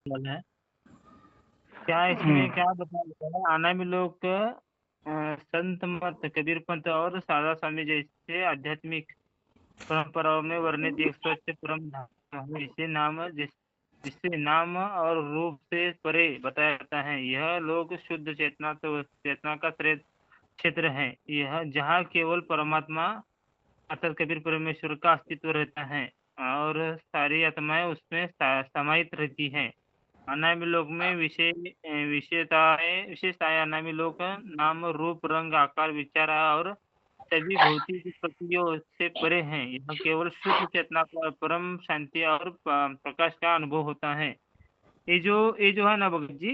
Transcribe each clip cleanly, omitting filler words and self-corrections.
वाला है। क्या इसमें क्या बताया गया है, अनामी लोग संत मत कबीर पंथ और सादा स्वामी जैसे आध्यात्मिक परंपराओं में वर्णित एक स्वच्छ परम धाम है। जिससे नाम और रूप से परे बताया जाता है। यह लोग शुद्ध चेतना तो चेतना का क्षेत्र है। यह जहाँ केवल परमात्मा अर्थात कबीर परमेश्वर का अस्तित्व रहता है और सारी आत्माएं उसमें समाहित रहती हैं। अनामी लोक में विशेषताएं अनामी लोक नाम रूप रंग आकार विचार और सभी भौतिक प्रक्रियाओं से परे हैं। यह केवल शुद्ध चेतना का परम शांति और प्रकाश का अनुभव होता है। ये जो है ना भगत जी,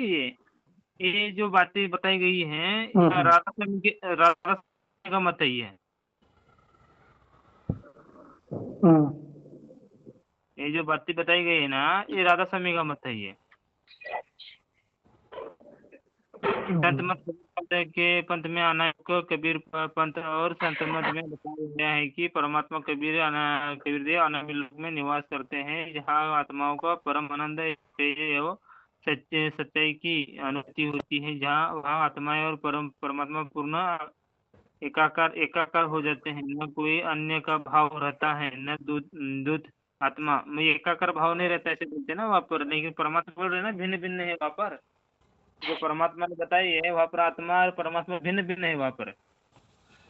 ये जो बातें बताई गई हैं, यह हम्म। राधा स्वामी का मत है हम्म। ये जो बातें बताई गई है ना, ये राधा स्वामी का मत है ये। संत मत के पंथ में अनायक कबीर पंथ और संत मत में बताया गया है कि परमात्मा कबीर देव अनामी लोक में निवास करते हैं, जहाँ आत्माओं का परम आनंद एवं सच्चे सच्चाई की अनुभूति होती है। जहाँ वहाँ आत्माएं और परमात्मा पूर्ण एकाकार एकाकार हो जाते हैं। न कोई अन्य का भाव रहता है, न दूत दूत आत्मा में एकाकार भाव नहीं रहता, ऐसे बोलते हैं ना वहाँ पर। लेकिन परमात्मा बोल रहे हैं ना भिन्न भिन्न है वहाँ पर। जो परमात्मा ने बताई है वहाँ पर आत्मा और परमात्मा भिन्न भिन्न है वहाँ पर।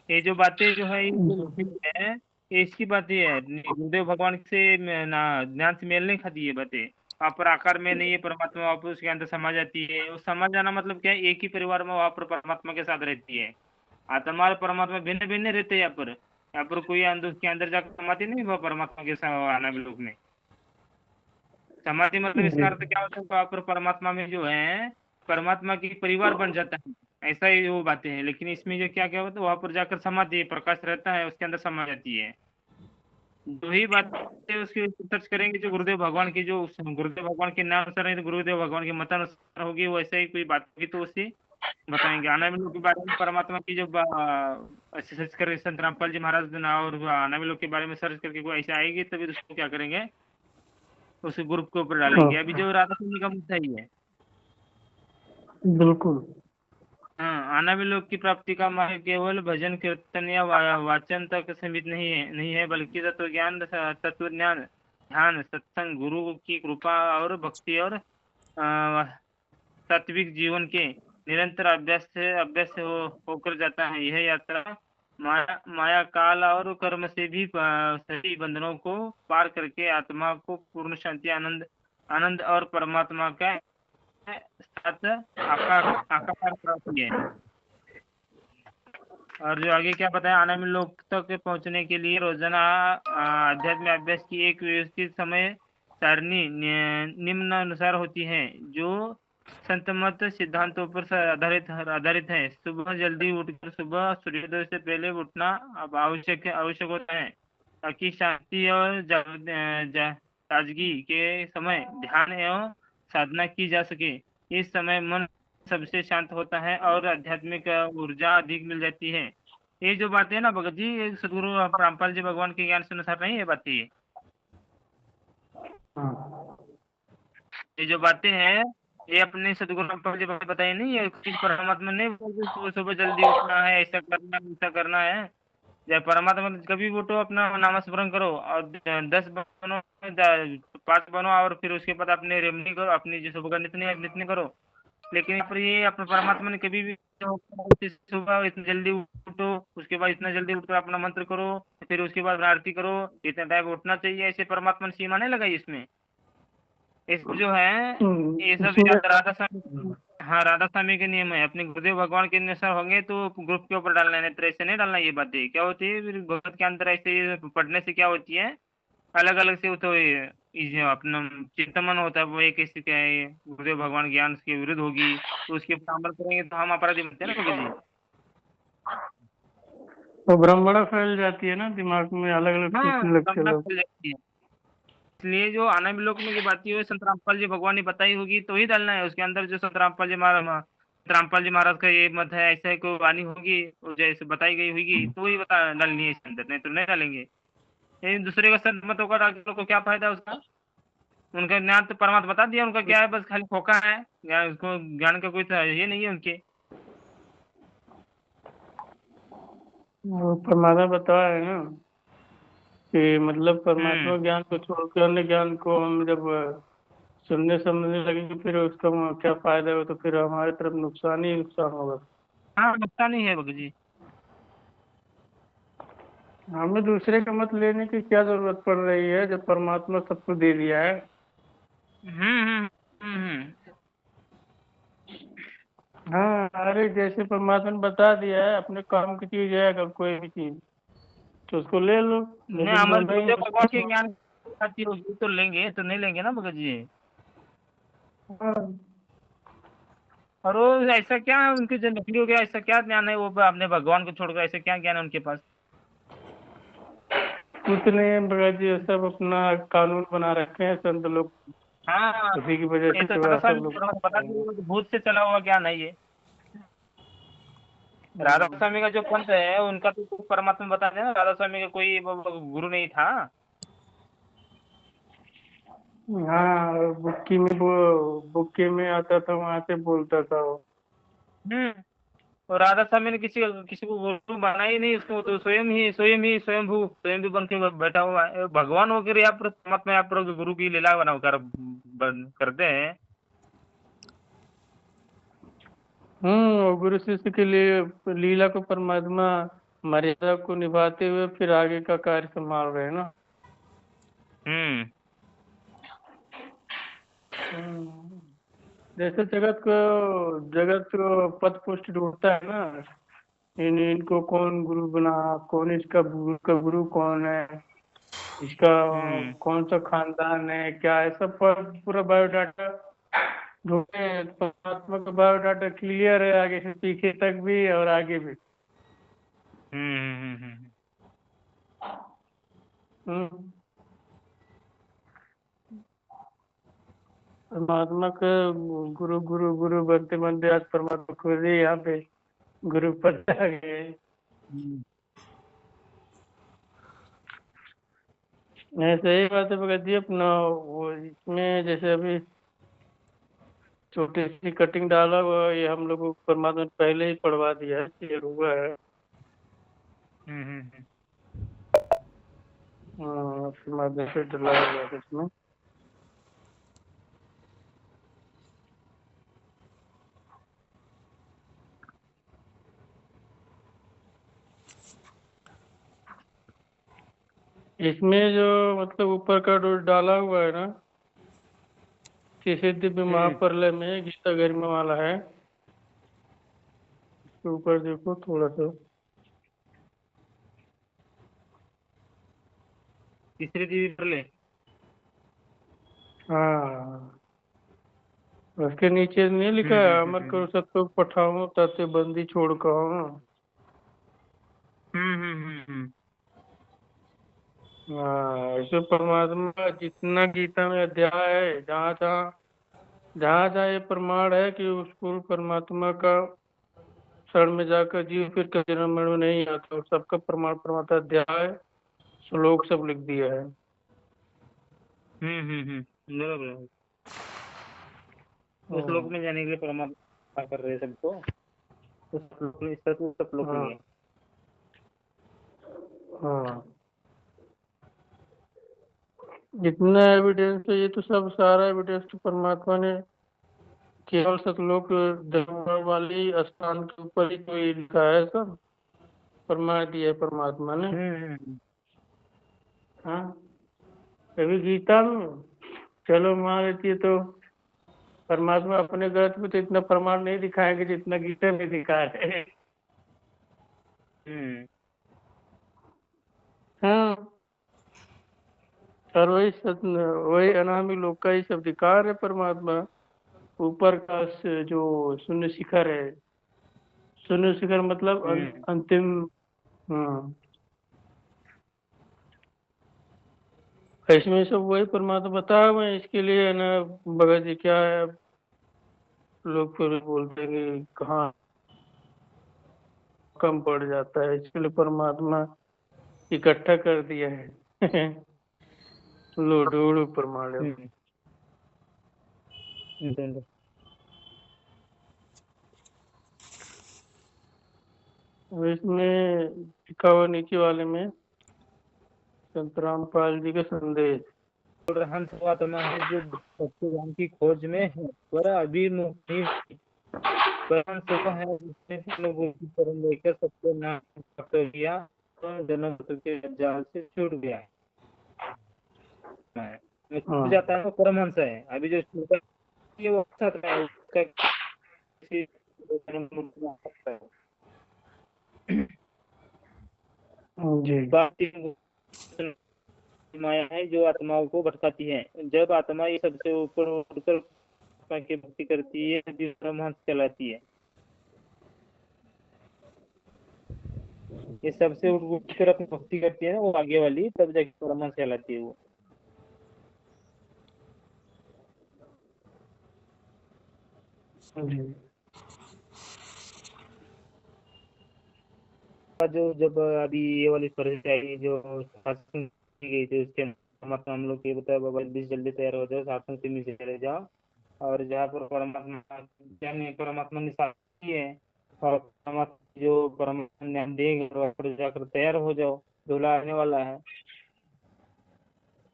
ये जो बातें जो है ये जो लिखी हुई है, ये इसकी बातें है। गुरुदेव भगवान से ना ज्ञान से मेल नहीं खाती ये बातें। वहाँ पर आकार में नहीं है परमात्मा, वहाँ पर उसके अंदर समा जाती है। वो समा जाना मतलब क्या है, एक ही परिवार में वहाँ पर परमात्मा के साथ रहती है। आत्मा और परमात्मा भिन्न भिन्न रहते हैं यहाँ पर कोई अंदर उसके अंदर जाकर समाधि नहीं हुआ परमात्मा के साथ आना भी लोग में। समाधि मतलब इसका अर्थ क्या होता है, वहाँ पर परमात्मा में जो है परमात्मा की परिवार बन जाता है। ऐसा ही वो बातें हैं। लेकिन इसमें जो क्या क्या होता है, वहां पर जाकर समाधि प्रकाश रहता है, उसके अंदर समा जाती है। जो ही बातें उसकी सर्च करेंगे, जो गुरुदेव भगवान की जो गुरुदेव भगवान के नाम अनुसार है, तो गुरुदेव भगवान के मतानुसार होगी, वैसे ही कोई बात होगी तो उसी बताएंगे। आना लोग के बारे में परमात्मा की जो सर्च करेंगे, संत रामपाल जी महाराज और आना लोग के बारे में सर्च करके कोई ऐसा आएगी, तभी उसको क्या करेंगे, उस ग्रुप के ऊपर डालेंगे। अभी जो राधा स्वामी का मुद्दा ही है। बिल्कुल। हाँ, आनावी लोक की प्राप्ति का मार्ग केवल भजन कीर्तन या वाचन तक सीमित नहीं है, बल्कि तत्व ज्ञान ध्यान सत्संग गुरु की कृपा और भक्ति और सात्विक जीवन के निरंतर अभ्यास से होकर जाता है। यह यात्रा माया काल और कर्म से भी सभी बंधनों को पार करके आत्मा को पूर्ण शांति आनंद आनंद और परमात्मा का साथ आकार प्राप्ति है। और जो आगे क्या बताया, अनामी लोक तक पहुंचने के लिए रोजाना आध्यात्मिक अभ्यास की एक व्यवस्थित समय सारणी निम्नानुसार होती है, जो संतमत सिद्धांतों पर आधारित आधारित है। सुबह जल्दी उठकर सुबह सूर्योदय से पहले उठना अब आवश्यक होता है, ताकि शांति और ताजगी के समय ध्यान एवं साधना की जा सके। इस समय मन सबसे शांत होता है और आध्यात्मिक ऊर्जा अधिक मिल जाती है। ये जो बातें है ना भगत जी, ये सदगुरु रामपाल जी भगवान के ज्ञान से अनुसार नहीं है बातें हाँ। ये जो बातें हैं, ये अपने सदगुरु रामपाल जी भगवान बताई नहीं है। किसी परमात्मा ने बोलते सुबह सुबह जल्दी उठना है, ऐसा करना है। जब परमात्मा ने कभी उठो, अपना नामस्मरण करो और 10 बनो, 5 बनो, और फिर उसके बाद अपने रेमनी करो, अपनी जो सुबह का नित्य करो। लेकिन यहाँ पर ये अपने परमात्मा ने कभी भी सुबह इतनी जल्दी उठो, उसके बाद इतना जल्दी उठकर अपना मंत्र करो, फिर उसके बाद आरती करो, इतने टाइम उठना चाहिए, ऐसे परमात्मा ने सीमा नहीं लगाई इसमें। इस जो है ये सब इसमें राधा स्वामी, हाँ राधा स्वामी के नियम है। अपने गुरुदेव भगवान के अनुसार होंगे तो ग्रुप के ऊपर डालना है, नहीं तो ऐसे नहीं डालना। ये बातें क्या होती है फिर भगवत के अंदर, ऐसे पढ़ने से क्या होती है, अलग अलग से तो ये जो अपना चिंतन होता है वो एक किसी का है, गुरुदेव भगवान ज्ञान के विरुद्ध होगी, तो उसके ऊपर अमल करेंगे तो हम अपराधी बनते हैं ना भगत जी। तो ब्रह्मड़ा फैल जाती है ना, दिमाग में अलग अलग हाँ, सोचने लगते ब्रह्मण्ड लोग। फैल जाती है। इसलिए जो आनंद विलोक में की बात हुई संत रामपाल जी भगवान ने बताई होगी तो ही डालना है उसके अंदर। जो संत रामपाल जी महाराज का ये मत है, ऐसा ही कोई वाणी होगी वो जैसे बताई गई होगी तो ही बता डालनी है इसके अंदर, नहीं तो नहीं डालेंगे। ये दूसरे का संत मत होगा तो आगे को क्या फायदा उसका। उनका ज्ञान तो परमात्मा बता दिया उनका क्या है, बस खाली खोखा है। ज्ञान, उसको ज्ञान का कोई ये नहीं है उनके। वो परमात्मा बता रहे हैं ना कि मतलब हम्म। परमात्मा ज्ञान को छोड़ के अन्य ज्ञान को हम जब सुनने समझने लगेंगे फिर उसका क्या फायदा हो, तो फिर हमारी तरफ नुकसान ही नुकसान होगा। हाँ, नुकसान नहीं है भगत जी। हमें दूसरे का मत लेने की क्या जरूरत पड़ रही है जब परमात्मा सबको दे दिया है। हम्म। हाँ, अरे जैसे परमात्मा ने बता दिया है अपने काम की चीज है अगर कोई भी चीज, तो उसको ले लो। नहीं, लेकिन वो अमल जो नहीं जो भगवान के उसको। ज्ञान खाती होगी तो लेंगे, तो नहीं लेंगे ना भगत जी। हाँ, और वो ऐसा क्या है उनकी जो नकली हो गया, ऐसा क्या ज्ञान है वो अपने भगवान को छोड़कर, ऐसा क्या ज्ञान है उनके पास? कुछ नहीं है भगत जी, सब अपना कानून बना रखे हैं संत लोग। हाँ, उसी की वजह ये तो से राधा वह सब स्वामी लोग बता करेंगे। दीजिए, भूत से चला हुआ ज्ञान है ये। राधा हम्म। स्वामी का जो पंथ है उनका तो परमात्मा बता देना, राधा स्वामी का कोई वो गुरु नहीं था। हाँ, बुक्की में आता था, वहां से बोलता था वो। हम्म। और राधा स्वामी ने किसी किसी को गुरु बना ही नहीं, उसको तो स्वयं भी बन के बैठा हुआ है। भगवान वगैरह यहाँ पर परमात्मा यहाँ पर गुरु की लीला बनाकर करते हैं। और गुरु शिष्य के लिए लीला को परमात्मा मर्यादा को निभाते हुए फिर आगे का कार्य संभाल रहे हैं ना। हम्म। हम्म। जैसे जगत को पथ पुष्ट ढूंढता है ना, इनको कौन गुरु बना, कौन इसका गुरु का गुरु कौन है, इसका हम्म। कौन सा खानदान है, क्या है, सब पर पूरा बायोडाटा ढूंढते हैं। परमात्मा का बायोडाटा क्लियर है आगे से पीछे तक भी और आगे भी। हम्म। हम्म। परमात्मा का गुरु गुरु गुरु बनते बनते आज परमात्मा खुद ही यहाँ पे गुरु पद पे आ गए। हम्म। नहीं, सही बात है भगत जी अपना। वो इसमें जैसे अभी छोटी सी कटिंग डाला हुआ है, ये हम लोग को परमात्मा ने पहले ही पढ़वा दिया है, क्लियर हुआ है। हम्म। हाँ, परमात्मा से डला हुआ है इसमें। इसमें जो मतलब ऊपर का जो डाला हुआ है ना, किसी दिव्य हम्म। महाप्रलय में गीता गरिमा वाला है, इसके ऊपर देखो थोड़ा सा। तीसरी देवी पर ले। हाँ, उसके नीचे नहीं लिखा है अमर करो हम्म। सत्य पठाओ ताते बंदी छोड़ कहो। हम्म। हाँ, ऐसे परमात्मा जितना गीता में अध्याय है, जहाँ जहाँ ये प्रमाण है कि उसको परमात्मा का शरण में जाकर जीव फिर कभी जन्म मरण में नहीं आता, और सबका प्रमाण प्रमाता अध्याय श्लोक सब लिख दिया है। बराबर है। उस लोक हाँ। में जाने के लिए परमात्मा कर रहे हैं सबको। उस लोक में, सब लोक में हाँ। है। हाँ, जितना एविडेंस है ये तो सब सारा एविडेंस तो परमात्मा ने केवल सतलोक धर्म वाली स्थान के ऊपर ही तो ये लिखा है सब, प्रमाण दिया है परमात्मा ने। हाँ, कभी गीता में चलो मान लेती है तो परमात्मा अपने ग्रंथ में तो इतना प्रमाण नहीं दिखाएंगे जितना गीता में दिखाया है। हम्म। हाँ, और वही अनामि लोक का ही सब अधिकार है परमात्मा। ऊपर का जो शून्य शिखर है, शून्य शिखर मतलब हम्म। अंतिम। हाँ, इसमें सब वही परमात्मा बताया हुआ है, इसके लिए है ना भगत जी क्या है, लोग फिर बोलते हैं कि कहाँ कम पड़ जाता है, इसके लिए परमात्मा इकट्ठा कर दिया है। लो ढूंढो प्रमाण। हम्म। और इसमें लिखा हुआ नीचे वाले में संत रामपाल जी के संदेश। हंस आत्मा है जो सत्यवान की खोज में है, पर अभी मुक्त नहीं हुई। पर हंस वह है जिसने अनुभूति पर लेकर सत्य नाम प्राप्त किया, तो जन्म मृत्यु के जाल से छूट गया है। जो छूट हाँ जाता है वो परमहंस है। अभी जो छूटा है वो सत्य है, उसका किसी जन्म मृत्यु में आ सकता है। जी। बाकी माया है जो आत्माओं को भटकाती है। जब आत्मा ये सबसे ऊपर उठकर आत्मा की भक्ति करती है तभी परमहंस कहलाती है। ये सबसे उठकर अपनी भक्ति करती है ना, वो आगे वाली, तब जाके परमहंस कहलाती है वो। जी। जो जब अभी ये वाली परिस्थिति आई जो शासन की गई थी, उसके परमात्मा हम लोग ये बताया बाबा जल्दी से जल्दी तैयार हो जाओ, शासन से नीचे चले जाओ। और जहाँ पर परमात्मा यानी परमात्मा ने साथ की है, और परमात्मा जो परमात्मा ज्ञान देगा वहाँ पर जाकर तैयार हो जाओ, दूल्हा आने वाला है।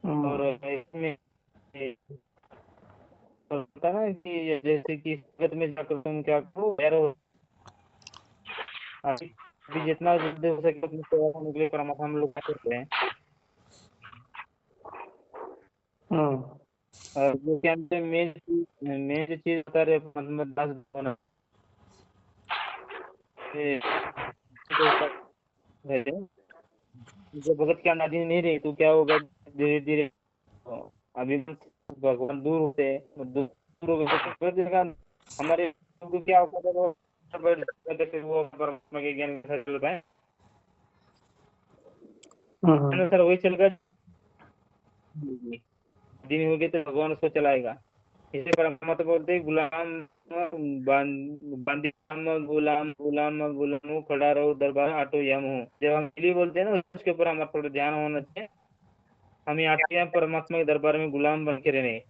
और हम्म। इसमें होता ना कि जैसे कि जगत में जाकर तुम क्या करो, तैयार हो। अभी अभी जितना जल्दी हो सके उतनी तैयार होने के लिए परमात्मा हम लोग क्या करते हैं। हम्म। और जो क्या मेन जो चीज बता रहे मतलब दास होना, ये तो सब है। जब भगत की अनादि नहीं रही तो क्या होगा, धीरे धीरे अभी भगवान दूर होते हैं, दूर हो गए तो फिर देखा हमारे को क्या होता है, वो बैठ जाते थे, फिर वो परमात्मा के ज्ञान के साथ चल पाए हम्म। अनुसार वही चल गया। दिन हो गए तो भगवान उसको चलाएगा। इसे परमात्मा तो बोलते हैं गुलाम बांदी गुलाम गुलाम गुलाम हूँ, खड़ा रहो दरबार आटो यम हूँ। जब हम इसलिए बोलते हैं ना, उसके ऊपर हमारा थोड़ा ध्यान होना चाहिए। हम ये आते हैं परमात्मा के दरबार में गुलाम बन के रहने।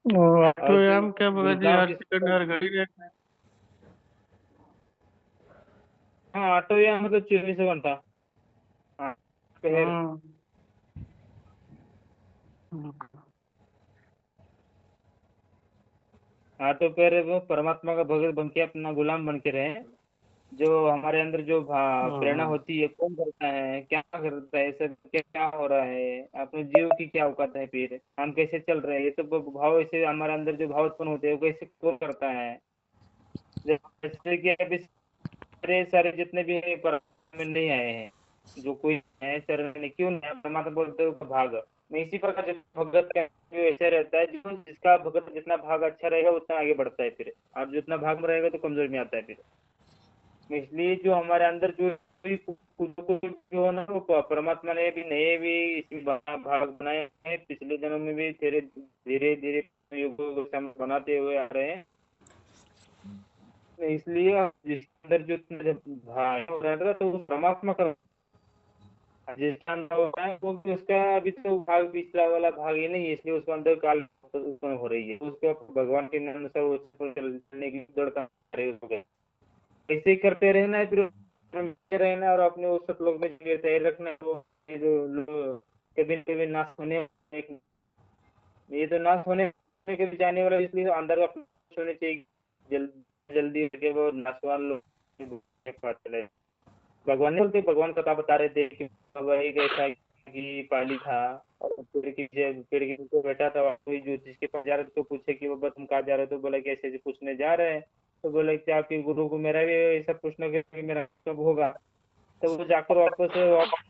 और और जो ऑटोयाम क्या भगत जी, गुलाम हर किस, सेकंड हर घड़ी रहता है? हाँ आटो यम मतलब 24 घंटा। हाँ पहर हम्म। आटो पहर वो परमात्मा का भगत बन के अपना गुलाम बन के रहे। जो हमारे अंदर जो प्रेरणा हम्म। होती है, कौन करता है, क्या करता है, सब क्या क्या हो रहा है, अपने जीव की क्या औकात है, फिर हम कैसे चल रहे हैं, ये सब भाव ऐसे हमारे अंदर जो भाव उत्पन्न होते हैं वो कैसे कौन करता है। जैसे कि अभी सारे सारे जितने भी हैं पर में नहीं आए हैं, जो कोई है शरण में क्यों नहीं आया, परमात्मा बोलते हो भाग। मैं इसी प्रकार जब भगत का भी ऐसे रहता है, जो जिसका भगत जितना भाग अच्छा रहेगा उतना आगे बढ़ता है फिर, और जितना भाग में रहेगा तो कमजोर में आता है फिर। इसलिए जो हमारे अंदर जो भी जो है ना, वो परमात्मा ने भी नए भी इसमें भाग बनाए हैं, पिछले जन्म में भी धीरे धीरे धीरे युगों से हम बनाते हुए आ रहे हैं। इसलिए जिसके अंदर जो जब भाग हो रहा था तो वो परमात्मा का, जिसका अंदर होता है वो भी उसका अभी तो भाग पिछला वाला भाग ही नहीं है, इसलिए उसके अंदर काल उत्पन्न हो रही है, उसको भगवान के अनुसार उसको चलने की दौड़ का रहे हो गए। ऐसे ही करते रहना है, फिर में रहना है और अपने उस लोग में जगह तैयार रखना है। वो ये जो कभी न कभी नाश होने, एक ये तो नाश होने के भी जाने वाला है, इसलिए अंदर का कुछ होने चाहिए। जल्दी जल्दी करके वो नाशवान लोग पता चले। भगवान ने बोलते, भगवान कथा बता रहे थे कि बाबा एक ऐसा कि पाली था, और पेड़ के नीचे बैठा था, कोई जो जिसके पास जा रहे थे तो पूछे कि बाबा तुम कहाँ जा रहे हो, तो बोला कि ऐसे ऐसे पूछने जा रहे हैं। तो बोला कि आपके गुरु को मेरा भी ऐसा पूछना कि मेरा कब होगा। तो वो जाकर वापस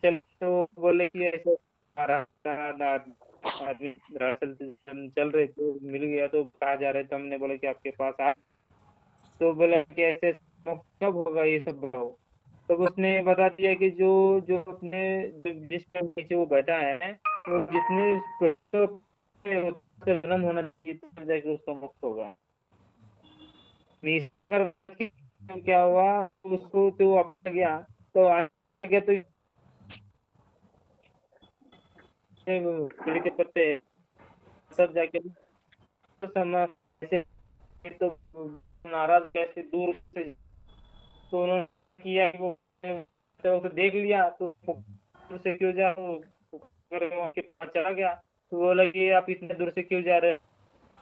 चल, तो बोले कि ऐसे आदमी दरअसल हम चल रहे थे, मिल गया, तो कहाँ जा रहे थे, हमने बोला कि आपके पास आ। तो बोला कि ऐसे कब होगा ये सब बताओ। तब उसने बता दिया कि जो जो अपने जिस पे नीचे वो बैठा है, वो जितने उससे जन्म होना चाहिए तब जाके उसका मुक्त होगा। इस पर क्या हुआ, उसको तो अब गया, तो आ गया तो ये पेड़ के पत्ते सब जाके समय ऐसे तो नाराज कैसे दूर से, तो उन्होंने किया कि वो तो देख लिया तो से क्यों जा, अगर वहाँ के पास चला गया तो बोला कि आप इतने दूर से क्यों जा रहे हैं,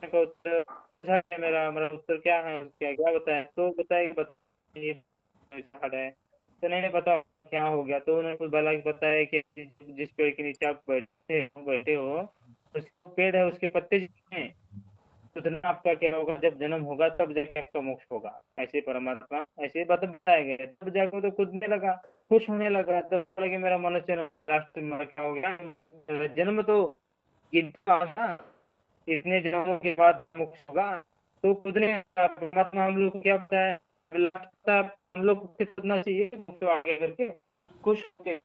का उत्तर अच्छा है, मेरा मेरा उत्तर क्या है, क्या क्या बताएं, तो बताइए बताइए पहाड़ है, तो नहीं पता क्या हो गया, तो उन्होंने कुछ भला बताया कि जिस पेड़ के नीचे आप बैठे हो उसका पेड़ है, उसके पत्ते हैं, उतना आपका क्या होगा, जब जन्म होगा तब जाके आपका मोक्ष होगा, ऐसे परमात्मा ऐसे बताया गया, तब जाके तो कूदने लगा, खुश होने लगा, तब बोला कि मेरा मनुष्य राष्ट्र में क्या हो गया, मेरा जन्म तो गिनता ना, इतने जन्मों के बाद मोक्ष होगा, तो कूदने लगा। परमात्मा हम लोग को क्या बताया, हम लोग को कूदना चाहिए मोक्ष आगे करके, खुश होके,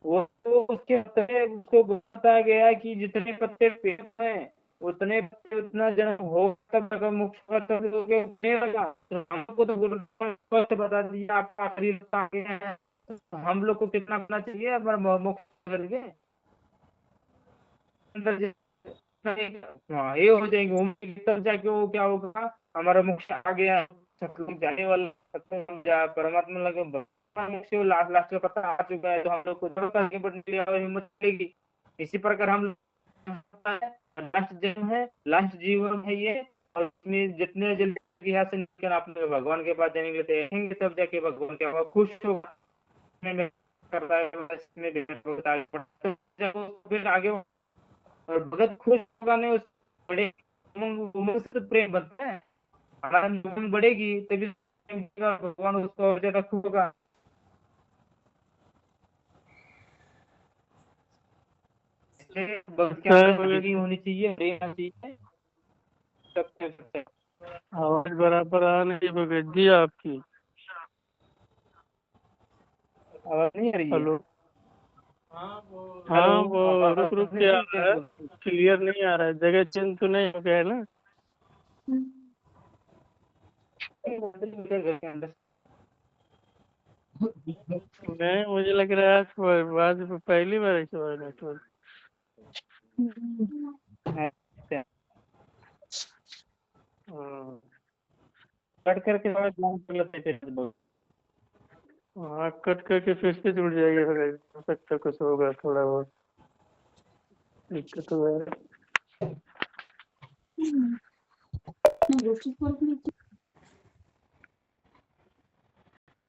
वो तो उसके पत्ते उसको बताया गया कि जितने पत्ते पेड़ हैं उतने पत्ते उतना जन्म हो, तब अगर मोक्ष का तब लोगे उतने लगा, तो हमको तो गुरु ने स्पष्ट बता दिया आपका शरीर आगे है, तो हम लोग को कितना करना चाहिए अगर मोक्ष करके अंदर हाँ ये हो जाएंगे, घूमने तब जाके वो क्या होगा, हमारा मोक्ष आ गया, सतलोक जाने वाला, सतलोक जा परमात्मा लगे मोक्ष लास्ट लास्ट का पता आ चुका है, तो हम लोग को दौड़ करके बढ़ने के लिए और हिम्मत मिलेगी। इसी प्रकार हम लास्ट जन्म है, लास्ट जीवन है ये, और इसमें जितने जल्दी यहाँ से निकल आप लोग भगवान के पास जाने के लिए तैयार हैं, तब जाके भगवान क्या होगा, खुश होगा में करता है, इसमें भी आगे बढ़ता है। जब वो फिर आगे और भगत खुश होगा नहीं, उस बड़े उमंग उमंग से प्रेम बनता है, आनंद उमंग बढ़ेगी तभी भगवान उसको और ज्यादा खुश होगा, इसलिए भक्त के क्या अंदर भगत बदगी जी, होनी चाहिए, प्रेम होना चाहिए, सत्य सत्य। आवाज बराबर आ नहीं भगत जी आपकी। आवाज नहीं आ रही है? हेलो। हेलो, हाँ वो रुक रुक आवाज के आ नहीं रहा है, आ रही क्लियर नहीं आ रहा है, जगह चेंज तो नहीं हो गया है ना? है? नहीं, मुझे लग रहा है आज बाद में पहली बार ऐसा हुआ नेटवर्क। अच्छा, हाँ। कट करके थोड़ा ध्यान कर लेते थे बहुत। हाँ, कट करके फिर से जुड़ जाइए, भगत जी, हो सकता है कुछ होगा थोड़ा बहुत दिक्कत हुआ है।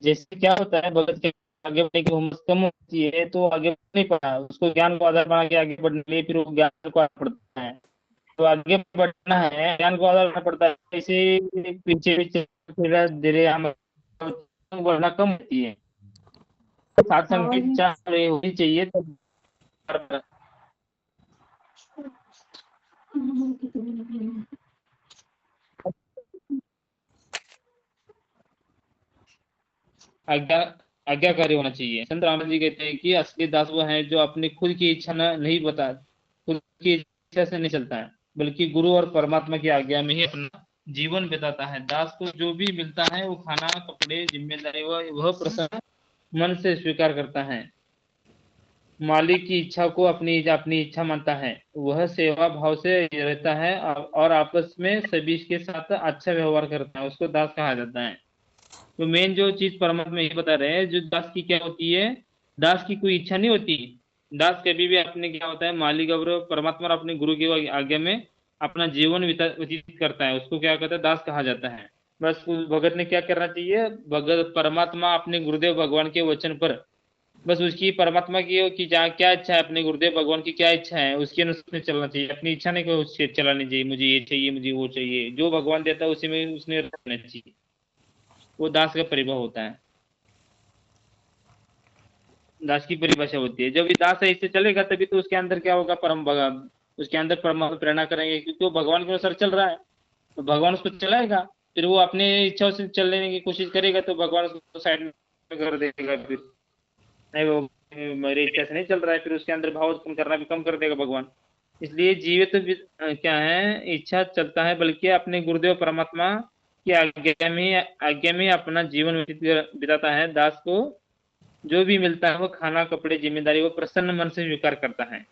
जैसे क्या होता है, भगत के आगे बढ़ने की उम्र कम होती है तो आगे बढ़ नहीं पाता, उसको ज्ञान को आधार बना के आगे बढ़ने के लिए फिर वो ज्ञान को आधार पड़ता है, तो आगे बढ़ना है ज्ञान को आधार करना पड़ता है, इसे पीछे पीछे धीरे धीरे हम बढ़ना कम होती है, साथ संग की इच्छा होनी चाहिए तब। आज्ञा आज्ञाकारी होना चाहिए। संत रामदास जी कहते हैं कि असली दास वो है जो अपनी खुद की इच्छा नहीं बता, खुद की इच्छा से नहीं चलता है, बल्कि गुरु और परमात्मा की आज्ञा में ही अपना जीवन बिताता है। दास को जो भी मिलता है वो खाना कपड़े जिम्मेदारी वह प्रसन्न मन से स्वीकार करता है, मालिक की इच्छा को अपनी अपनी इच्छा मानता है, वह सेवा भाव से रहता है और आपस में सभी के साथ अच्छा व्यवहार करता है, उसको दास कहा जाता है। तो मेन जो चीज परमात्मा ये बता रहे हैं, जो दास की क्या होती है, दास की कोई इच्छा नहीं होती, दास कभी भी अपने क्या होता है, मालिक और परमात्मा और अपने गुरु की आज्ञा में अपना जीवन व्यतीत करता है, उसको क्या कहता है, दास कहा जाता है। बस उस भगत ने क्या करना चाहिए, भगत परमात्मा अपने गुरुदेव भगवान के वचन पर, बस उसकी परमात्मा की जहाँ क्या इच्छा है, अपने गुरुदेव भगवान की क्या इच्छा है उसके अनुसार चलना चाहिए, अपनी इच्छा नहीं को उससे चलानी चाहिए, मुझे ये चाहिए मुझे वो चाहिए, जो भगवान देता है उसी में उसने रहना चाहिए, वो दास का परिभाव होता है, दास की परिभाषा होती है। जब ये दास ऐसे चलेगा तभी तो उसके अंदर क्या होगा, उसके अंदर परमात्मा प्रेरणा करेंगे, क्योंकि वो भगवान के अनुसार चल रहा है, तो भगवान उसको चलाएगा, फिर वो अपने इच्छाओं से चलने की कोशिश करेगा तो भगवान उसको साइड में कर देगा, फिर नहीं वो मेरी इच्छा से नहीं चल रहा है, फिर उसके अंदर भाव उत्पन्न करना भी कम कर देगा भगवान। इसलिए जीवित क्या है, इच्छा चलता है, बल्कि अपने गुरुदेव परमात्मा की आज्ञा में अपना जीवन बिताता है। दास को जो भी मिलता है वो खाना कपड़े जिम्मेदारी वो प्रसन्न मन से स्वीकार करता है।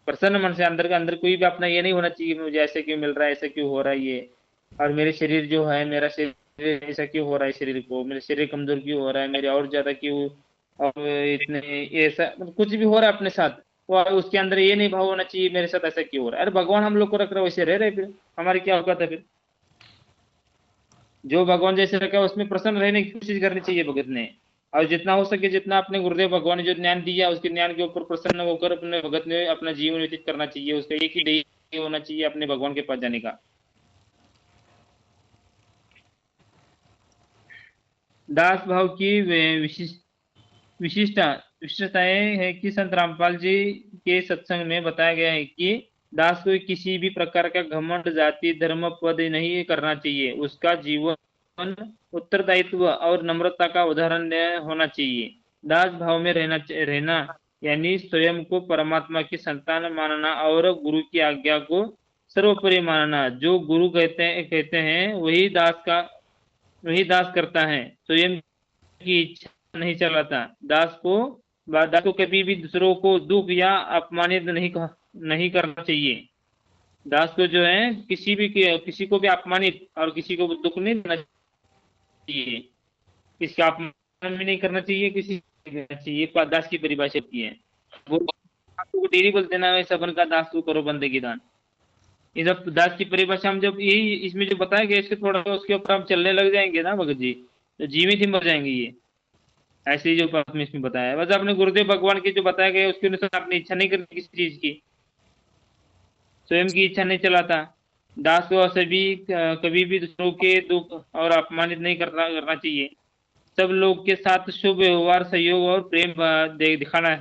प्रसन्न मन से, अंदर के अंदर कोई भी अपना ये नहीं होना चाहिए कि मुझे ऐसे क्यों मिल रहा है, ऐसा क्यों हो रहा है ये, और मेरे शरीर जो है, मेरा शरीर ऐसा क्यों हो रहा है, शरीर को, मेरा शरीर कमजोर क्यों हो रहा है, मेरे और ज्यादा क्यों, और इतने ऐसा मतलब कुछ भी हो रहा है अपने साथ, तो उसके अंदर ये नहीं भाव होना चाहिए मेरे साथ ऐसा क्यों हो रहा है। अरे भगवान हम लोग को रख रहे वैसे रह रहे, फिर हमारी क्या औकात है फिर। जो भगवान जैसे रखा है उसमें प्रसन्न रहने की कोशिश करनी चाहिए भगत ने। और जितना हो सके, जितना अपने गुरुदेव भगवान ने जो ज्ञान दिया उसके ज्ञान के ऊपर प्रसन्न होकर अपने भगत ने अपना जीवन व्यतीत करना चाहिए। उसका एक ही ध्येय होना चाहिए अपने भगवान के पास जाने का। दास भाव की विशिष्ट विशिष्टताएं है कि संत रामपाल जी के सत्संग में बताया गया है कि दास को किसी भी प्रकार का घमंड, जाति, धर्म, पद नहीं करना चाहिए। उसका जीवन उत्तरदायित्व और नम्रता का उदाहरण होना चाहिए। दास भाव में रहना यानी स्वयं को परमात्मा की संतान मानना और गुरु की आज्ञा को सर्वोपरि मानना। जो गुरु कहते हैं वही दास करता है, स्वयं की इच्छा नहीं चलाता। दास को कभी भी दूसरों को दुख या अपमानित नहीं करना चाहिए। दास को जो है किसी को भी अपमानित और किसी को भी दुख नहीं देना चाहिए, किसी का अपमान भी नहीं करना चाहिए, किसी को नहीं देना चाहिए। दास की परिभाषा की है वो। आपको डेरी बोलते हैं ना, वैसा बन का दास को करो बंदे की दान। ये जब दास की परिभाषा हम जब यही इसमें जो बताया गया इसके थोड़ा सा उसके ऊपर हम चलने लग जाएंगे ना भगत जी, तो जीवित ही मर जाएंगे ये। ऐसे ही जो आपने इसमें बताया है, बस अपने गुरुदेव भगवान के जो बताया गया उसके अनुसार अपनी इच्छा नहीं करनी किसी चीज की, स्वयं की इच्छा नहीं चलाता। दास को सभी कभी भी दूसरों के दुख और अपमानित नहीं करना चाहिए। सब लोग के साथ शुभ व्यवहार, सहयोग और प्रेम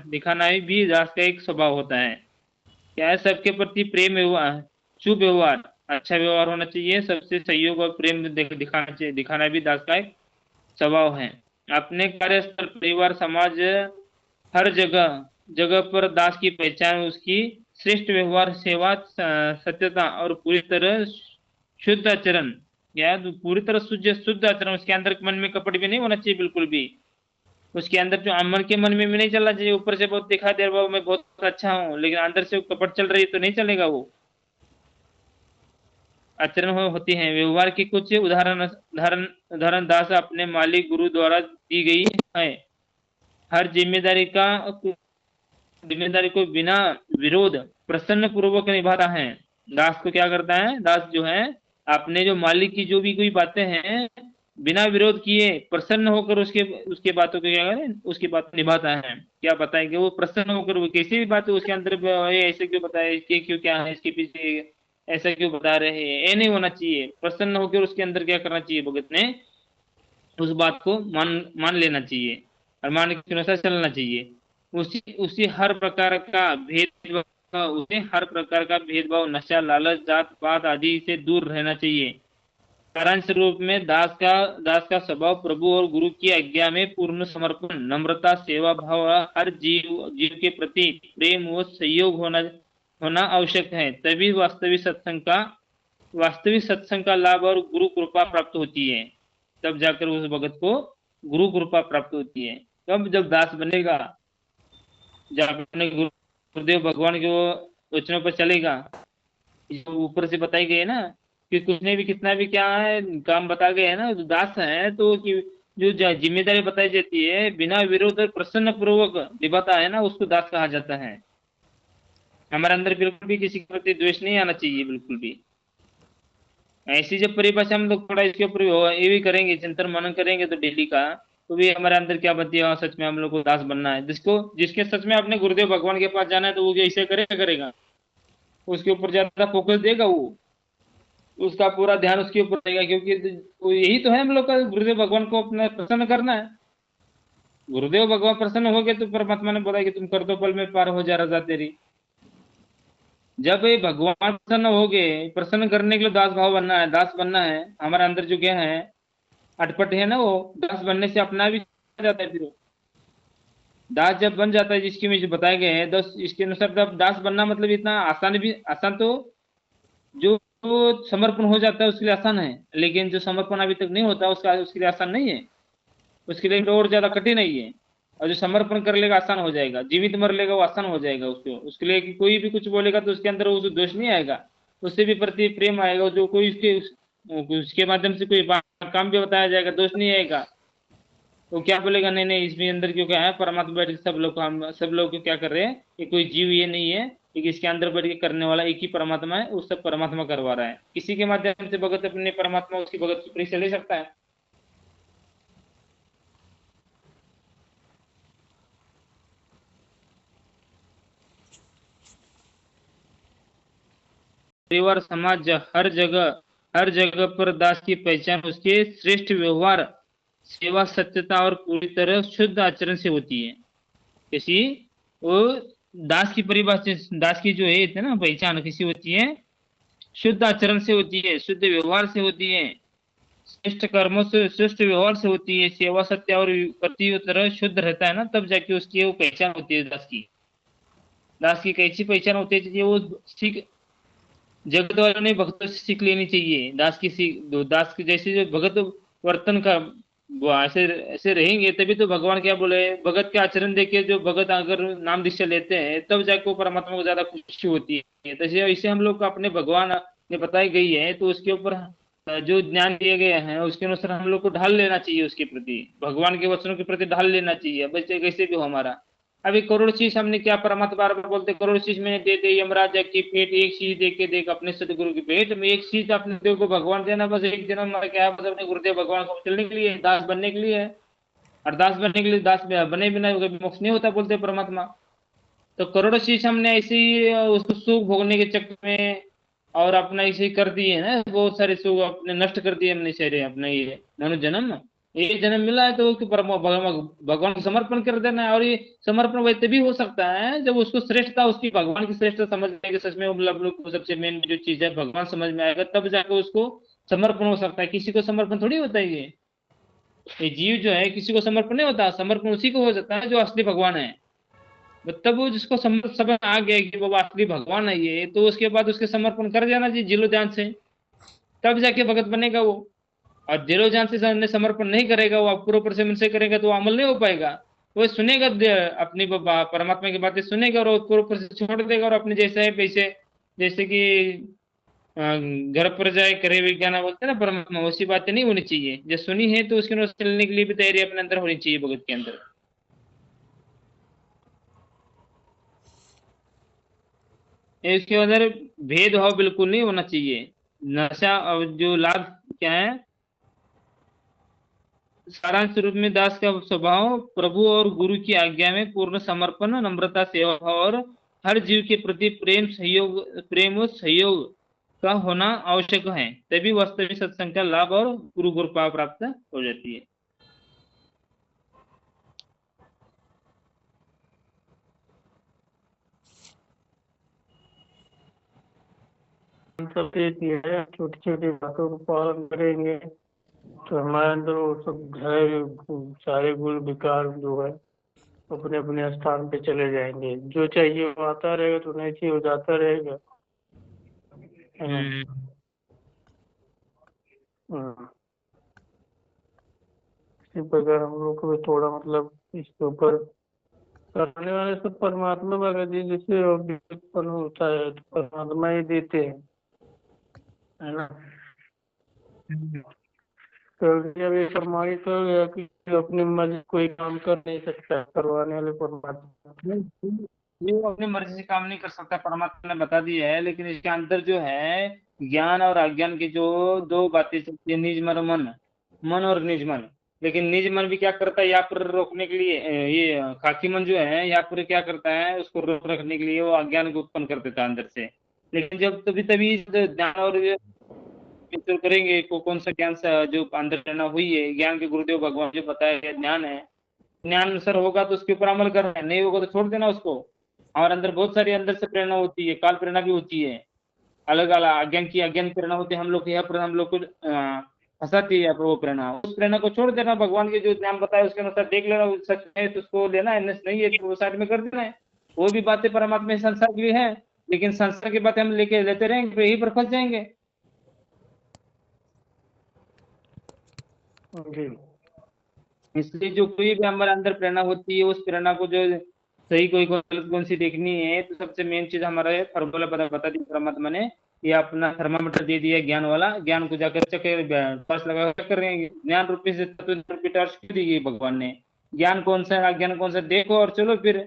दिखाना भी दास का एक स्वभाव होता है। क्या है, सबके प्रति प्रेम व्यवहार, शुभ व्यवहार, अच्छा व्यवहार होना चाहिए, सबसे सहयोग और प्रेम दिखाना चाहिए। दिखाना भी दास का एक स्वभाव है। अपने कार्यस्थल, परिवार, समाज, हर जगह जगह पर दास की पहचान उसकी श्रेष्ठ व्यवहार, सेवा, सत्यता और पूरी तरह शुद्ध आचरण। या तो पूरी तरह शुद्ध आचरण, उसके अंदर मन में कपट भी नहीं होना चाहिए बिल्कुल भी। उसके अंदर जो मन के मन में भी नहीं चलना चाहिए। ऊपर से बहुत दिखा दे रहा मैं बहुत अच्छा हूँ, लेकिन अंदर से कपट चल रही तो नहीं चलेगा वो। आचरण होती है। व्यवहार के कुछ उदाहरण दास अपने मालिक गुरु द्वारा दी गई है। हर जिम्मेदारी को बिना विरोध प्रसन्न पूर्वक निभाता है। दास को क्या करता है, दास जो है अपने जो मालिक की जो भी कोई बातें हैं बिना विरोध किए प्रसन्न होकर उसके उसके बातों को क्या करें, उसकी बात निभाता है। क्या बताएंगे वो, प्रसन्न होकर वो कैसी भी बात है उसके अंदर ये ऐसे क्यों बताया, इसके क्यों क्या है, इसके पीछे ऐसा क्यों बता रहे हैं, ये नहीं होना चाहिए। प्रसन्न होकर उसके अंदर क्या करना चाहिए, भगत ने उस बात को मान लेना चाहिए और मान के अनुसार चलना चाहिए। उसी उसी हर प्रकार का भेदभाव उसे हर प्रकार का भेदभाव, नशा, लालच, जात पात आदि से दूर रहना चाहिए। सारांश रूप में दास का स्वभाव प्रभु और गुरु की आज्ञा में पूर्ण समर्पण, नम्रता, सेवा भाव, हर जीव के प्रति प्रेम व सहयोग होना होना आवश्यक है। तभी वास्तविक सत्संग का लाभ और गुरु कृपा प्राप्त होती है। तब जाकर उस भगत को गुरु कृपा प्राप्त होती है। तब जब दास बनेगा, जब अपने गुरुदेव भगवान के वो वचनों पर चलेगा, जो ऊपर से बताई गई है ना कि कुछ ने भी कितना भी क्या है काम बता गए है ना, जो दास है तो कि जो जिम्मेदारी बताई जाती है बिना विरोध और प्रसन्न पूर्वक निभाता है ना, उसको दास कहा जाता है। हमारे अंदर बिल्कुल भी किसी के प्रति द्वेष नहीं आना चाहिए बिल्कुल भी। ऐसी जब परिभाषा हम लोग थोड़ा इसके ऊपर ये भी करेंगे, चिंतन मनन करेंगे तो डेली का, तो भी हमारे अंदर क्या बनती है, हाँ, सच में हम लोग को दास बनना है। जिसके सच में अपने गुरुदेव भगवान के पास जाना है तो वो ऐसे करेगा, उसके ऊपर ज्यादा फोकस देगा वो, उसका पूरा ध्यान उसके ऊपर रहेगा। क्योंकि यही तो है हम लोग का, गुरुदेव भगवान को अपना प्रसन्न करना है। गुरुदेव भगवान प्रसन्न हो गए तो परमात्मा ने बोला कि तुम कर दो, पल में पार हो जा रजा तेरी। जब ये भगवान प्रसन्न हो गए, प्रसन्न करने के लिए दास भाव बनना है, दास बनना है। हमारे अंदर जो क्या है अटपट है ना, वो दास बनने से अपना भी जाता है। फिर वो दास जब बन जाता है, जिसकी मुझे बताए गए हैं दस, इसके अनुसार तब दास बनना मतलब इतना आसान तो जो समर्पण हो जाता है उसके लिए आसान है, लेकिन जो समर्पण अभी तक नहीं होता उसके लिए आसान नहीं है। उसके लिए और ज्यादा कठिन है ये। और जो समर्पण कर लेगा आसान हो जाएगा, जीवित मर लेगा वो आसान हो जाएगा उसको, उसके लिए कि कोई भी कुछ बोलेगा तो उसके अंदर वो दोष नहीं आएगा, उससे भी प्रति प्रेम आएगा, जो कोई उसके माध्यम से कोई काम भी बताया जाएगा दोष नहीं आएगा। वो क्या बोलेगा, नहीं नहीं इसमें अंदर क्यों क्या है, परमात्मा बैठ के सब लोग को, हम सब लोग को क्या कर रहे हैं, ये कोई जीव ये नहीं है, एक इसके अंदर बैठ के करने वाला एक ही परमात्मा है, वो सब परमात्मा करवा रहा है। किसी के माध्यम से भगत अपने परमात्मा उसकी भगत की परीक्षा ले सकता है। परिवार समाज हर जगह पर दास की पहचान उसके श्रेष्ठ व्यवहार, सेवा, सत्यता और पूरी तरह शुद्ध आचरण से होती है। किसी वो दास की परिभाषा, दास की जो है ना पहचान किसी होती है, शुद्ध आचरण से होती है, शुद्ध व्यवहार से होती है, श्रेष्ठ कर्मों से, श्रेष्ठ व्यवहार से होती है, सेवा, सत्य और प्रति तरह शुद्ध रहता है ना, तब जाके उसकी वो पहचान होती है दास की। दास की कैसी पहचान होती है, वो सीख, जगत वालों ने भक्तों से सीख लेनी चाहिए, दास की सीख दो, दास की जैसे जो भगत वर्तन का वो ऐसे ऐसे रहेंगे तभी तो भगवान क्या बोले, भगत के आचरण देखे जो भगत अगर नाम दीक्षा लेते हैं तब जाके वो परमात्मा को ज्यादा खुशी होती है। तो इसे हम लोग को अपने भगवान ने बताई गई है, तो उसके ऊपर जो ज्ञान दिए गए हैं उसके अनुसार हम लोग को ढाल लेना चाहिए, उसके प्रति भगवान के वचनों के प्रति ढाल लेना चाहिए, बच्चे कैसे भी हो हमारा। अभी करोड़ चीज हमने क्या, परमात्मा बार बार बोलते करोड़ चीज मैंने दे दे, यमराज की पेट एक चीज दे के देख अपने सदगुरु की पेट में, एक चीज अपने देव को भगवान देना, बस एक जन्म हमारा क्या है, बस अपने गुरुदेव भगवान को चलने के लिए, दास बनने के लिए है। और दास बनने के लिए, दास बने बिना कभी मोक्ष नहीं होता बोलते परमात्मा। तो करोड़ों चीज हमने ऐसे ही उसको सुख भोगने के चक्कर में और अपना ऐसे ही कर दिए ना, बहुत सारे सुख अपने नष्ट कर दिए हमने सारे अपने, ये मनुष्य जन्म, ये जन्म मिला है तो उसको भगवान को समर्पण कर देना है। और ये समर्पण वही तभी हो सकता है जब उसको श्रेष्ठता, उसकी भगवान की श्रेष्ठता समझ में आएगी, सच में मतलब लोग को सबसे मेन जो चीज है भगवान समझ में आएगा, तब जाकर उसको समर्पण हो सकता है। किसी को समर्पण थोड़ी होता है ये जीव जो है किसी को समर्पण नहीं होता, समर्पण उसी को हो जाता है जो असली भगवान है। तब वो जिसको समझ आ गया कि बाबा असली भगवान है ये, तो उसके बाद उसके समर्पण कर देना जी जिलो जान से, तब जाके भगत बनेगा वो। और दिलो जान से समर्पण नहीं करेगा वो, पूरे ऊपर से मन से करेगा तो वो अमल नहीं हो पाएगा। वो सुनेगा अपनी परमात्मा की बातें सुनेगा और पूरे ऊपर से छोड़ देगा, और अपने जैसे है वैसे, जैसे कि घर पर जाए करे विज्ञान बोलते हैं ना परमात्मा, वैसी बातें नहीं होनी चाहिए। जो सुनी है तो उसके अनुसार चलने के लिए भी तैयारी अपने अंदर होनी चाहिए भगत के अंदर। इसके अंदर भेदभाव बिल्कुल नहीं होना चाहिए। नशा और जो लाभ क्या है, सारांश रूप में दास का स्वभाव प्रभु और गुरु की आज्ञा में पूर्ण समर्पण, नम्रता, सेवा भाव और हर जीव के प्रति प्रेम और सहयोग का होना आवश्यक है, तभी वास्तविक सत्संग का लाभ और गुरु कृपा प्राप्त हो जाती है। हम सब देख है, छोटी छोटी बातों को पालन करेंगे तो हमारे अंदर वो सब सारे गुण विकार जो है अपने अपने स्थान पे चले जाएंगे। जो चाहिए वो आता रहेगा, तो नहीं चाहिए वो जाता रहेगा, है ना। हम्म। हाँ, इसी प्रकार हम लोग को भी थोड़ा मतलब इसके ऊपर करने वाले सब परमात्मा का जिससे उत्पन्न होता है तो परमात्मा ही देते हैं, है ना। हम्म। तो जब ये प्रमाणित हो गया कि अपनी मर्जी कोई काम कर नहीं सकता, करवाने वाले परमात्मा। ये वो अपनी मर्जी से काम नहीं कर सकता, परमात्मा ने बता दिया है, लेकिन इसके अंदर जो है ज्ञान और अज्ञान की जो दो बातें चलती है, निज मन, मन, मन और निज मन। लेकिन निज मन भी क्या करता है, यहाँ पर रोकने के लिए ये खाकी मन जो है यहाँ पर क्या करता है, उसको रोक रखने के लिए वो अज्ञान को उत्पन्न कर देता है अंदर से। लेकिन जब तभी तभी ज्ञान और चिंतन करेंगे को कौन सा ज्ञान सा जो अंदर प्रेरणा हुई है, ज्ञान के गुरुदेव भगवान जो बताया गया ज्ञान है, ज्ञान अनुसार होगा तो उसके ऊपर अमल करना है, नहीं होगा तो छोड़ देना उसको। हमारे अंदर बहुत सारी अंदर से प्रेरणा होती है, काल प्रेरणा भी होती है, अलग अलग अज्ञान की प्रेरणा होती है, हम लोग यहाँ पर हम लोग को फंसाती है वो प्रेरणा, उस प्रेरणा को छोड़ देना, भगवान के जो ज्ञान बताए उसके अनुसार देख लेना, वो सच है तो उसको लेना है, नहीं है तो वो साइड में कर देना है। वो भी बातें परमात्मा के संसार के लिए है, लेकिन संसार की बातें हम लेके लेते रहेंगे तो यही पर फंस जाएंगे। जी। इसलिए जो कोई भी हमारे अंदर प्रेरणा होती है, उस प्रेरणा को जो सही कोई गलत कौन सी देखनी है, तो सबसे मेन चीज हमारा फॉर्मूला बता दिया परमात्मा ने। ये अपना थर्मामीटर दे दिया ज्ञान वाला, ज्ञान को जाकर चक्कर टॉर्च लगा कर कर रहे हैं। ज्ञान रूपी से तत्व रूपी टॉर्च क्यों दी गई भगवान ने? ज्ञान कौन सा है अज्ञान कौन सा, देखो और चलो फिर।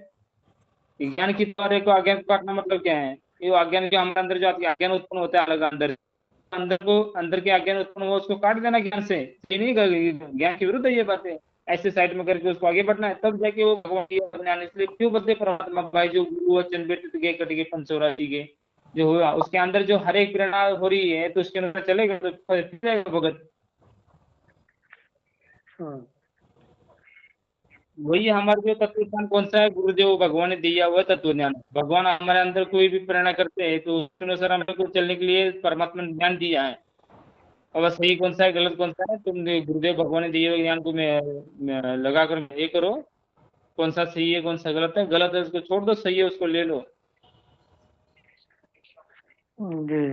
ज्ञान की द्वारा को अज्ञान को काटना मतलब क्या है? ये अज्ञान जो हमारे अंदर जो अज्ञान उत्पन्न होता है अलग अंदर, अंदर के अज्ञान उत्पन्न हुआ उसको काट देना ज्ञान से, ये नहीं ज्ञान के विरुद्ध है ये बातें। ऐसे साइड में करके उसको आगे बढ़ना है, तब जाके वो भगवान की ओर ज्ञान। इसलिए क्यों बदले परमात्मा भाई, जो गुरु वचन बेटे गए कट गए पंचोराशी के जो हुआ, उसके अंदर जो हर एक प्रेरणा हो रही है तो उसके अनुसार चलेगा तो फिर जाएगा भगत। हाँ। वही हमारे जो तत्व ज्ञान कौन सा है, गुरुदेव भगवान ने दिया हुआ तत्व ज्ञान। भगवान हमारे अंदर कोई भी प्रेरणा करते हैं तो उसके अनुसार हमें को चलने के लिए परमात्मा ने ज्ञान दिया है। अब सही कौन सा है गलत कौन सा है, तुम गुरुदेव भगवान ने दिए हुए ज्ञान को मैं लगा कर ये करो। कौन सा सही है कौन सा गलत है उसको छोड़ दो, सही है उसको ले लो। जी।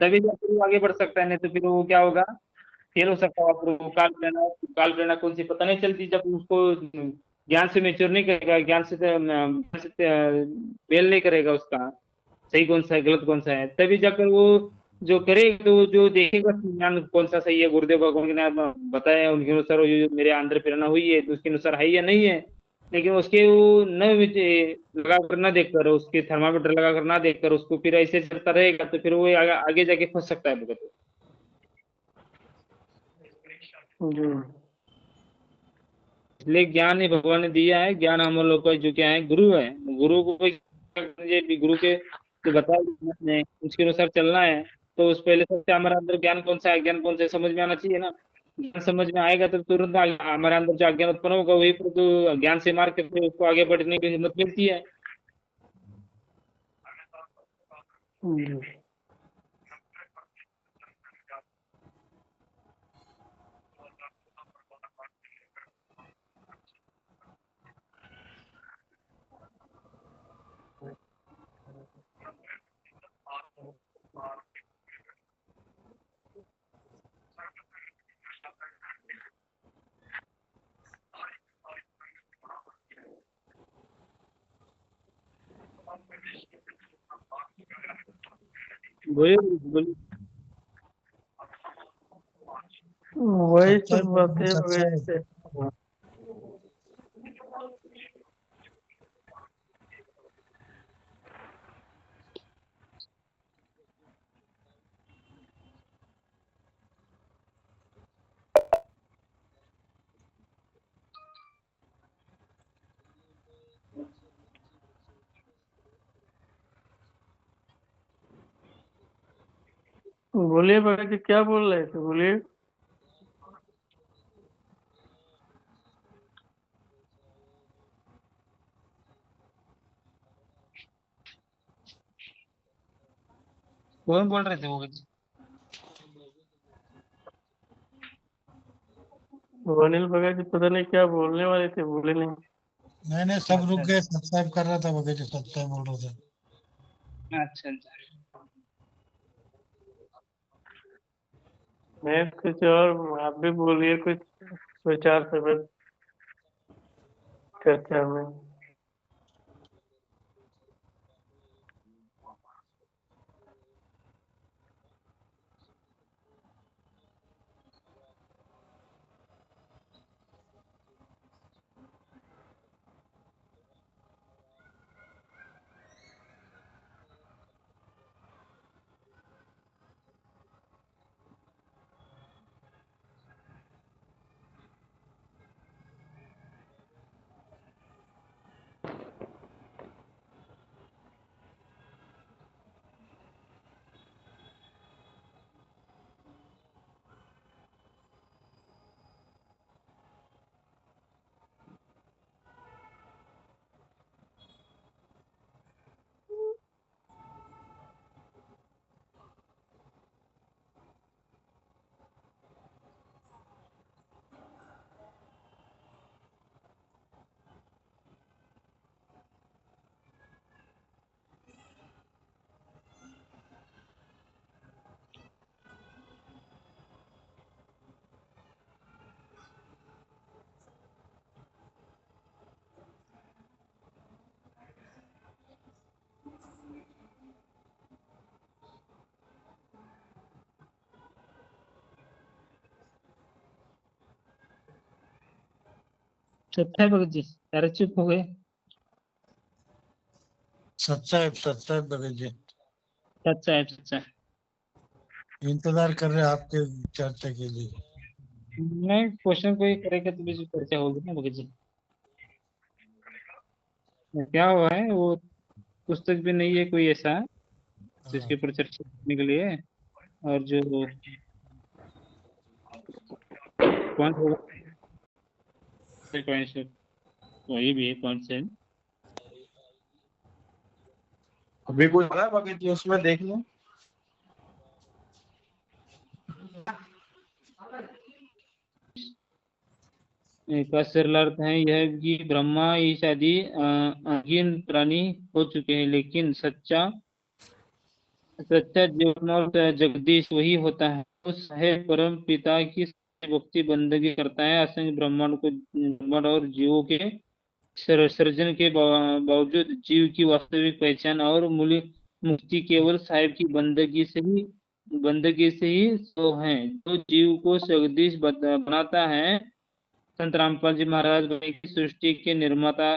तभी जाकर वो आगे बढ़ सकता है, नहीं तो फिर वो क्या होगा, फेल हो सकता है। फिर वो काल प्रेरणा कौन सी पता नहीं चलती जब उसको ज्ञान से मेच्योर नहीं करेगा, मेल नहीं करेगा उसका सही कौन सा है गलत कौन सा है। तभी जाकर वो जो करे तो जो देखेगा ज्ञान कौन सा सही है, गुरुदेव भगवान ने बताया उनके अनुसार, वो जो मेरे अंदर प्रेरणा हुई है तो उसके अनुसार है या नहीं है। लेकिन उसके वो न लगा कर ना देखकर, उसके थर्मामीटर लगा कर ना देखकर उसको फिर ऐसे चलता रहेगा तो फिर वो आगे जाके फंस सकता है भगत। जी। इसलिए ज्ञान ही भगवान ने दिया है। ज्ञान हम लोग को जो क्या है गुरु है, गुरु को गुरु के जो बताया है उसके अनुसार चलना है। तो उस पहले सबसे हमारे अंदर ज्ञान कौन सा है अज्ञान कौन सा है समझ में आना चाहिए ना। ज्ञान समझ में आएगा तो तुरंत हमारे अंदर जो अज्ञान उत्पन्न होगा वही पर तो ज्ञान से मार करके उसको आगे बढ़ने की हिम्मत मिलती है। जी। बोलिए बोलिए। वही सच्चाई सब बोलो बातें हो गई सच्चाई। जैसे। बोलिए भाई जी, क्या बोल रहे थे, बोलिए। कौन बोल रहे थे वो? वो अनिल भगत जी पता नहीं क्या बोलने वाले थे, बोले नहीं। नहीं नहीं, सब रुक अच्छा गए, सब्सक्राइब कर रहा था वो, जो सब्सक्राइब बोल रहे थे। अच्छा अच्छा। मैं कुछ और, आप भी बोलिए कुछ विचार से बस चर्चा में। सच्चा है भगत जी, सारे चुप हो गए। सच्चा है भगत जी। सच्चा है, सच्चा है। इंतजार कर रहे हैं आपके चर्चा के लिए। नहीं, क्वेश्चन कोई करेगा तो भी चर्चा होगी ना भगत जी। क्या हुआ है, वो पुस्तक भी नहीं है कोई ऐसा जिसके हाँ। ऊपर चर्चा करने के लिए। और जो पॉइंट होगा, पॉइंट वही भी है, पॉइंट से। अभी कोई आ रहा है भगत जी, उसमें देख लो। का सरल अर्थ है यह कि ब्रह्मा ईश आदि अज्ञान प्राणी हो चुके हैं, लेकिन सच्चा सच्चा जीवन और जगदीश वही होता है, उस है परम पिता की भक्ति बंदगी करता है, असंख्य ब्रह्मांड और जीवों के सृजन के बावजूद जीव की वास्तविक पहचान और मूल्य मुक्ति केवल साहिब की बंदगी से ही तो है। जो जीव को जगदीश बनाता है, संत रामपाल जी महाराज बने की सृष्टि के निर्माता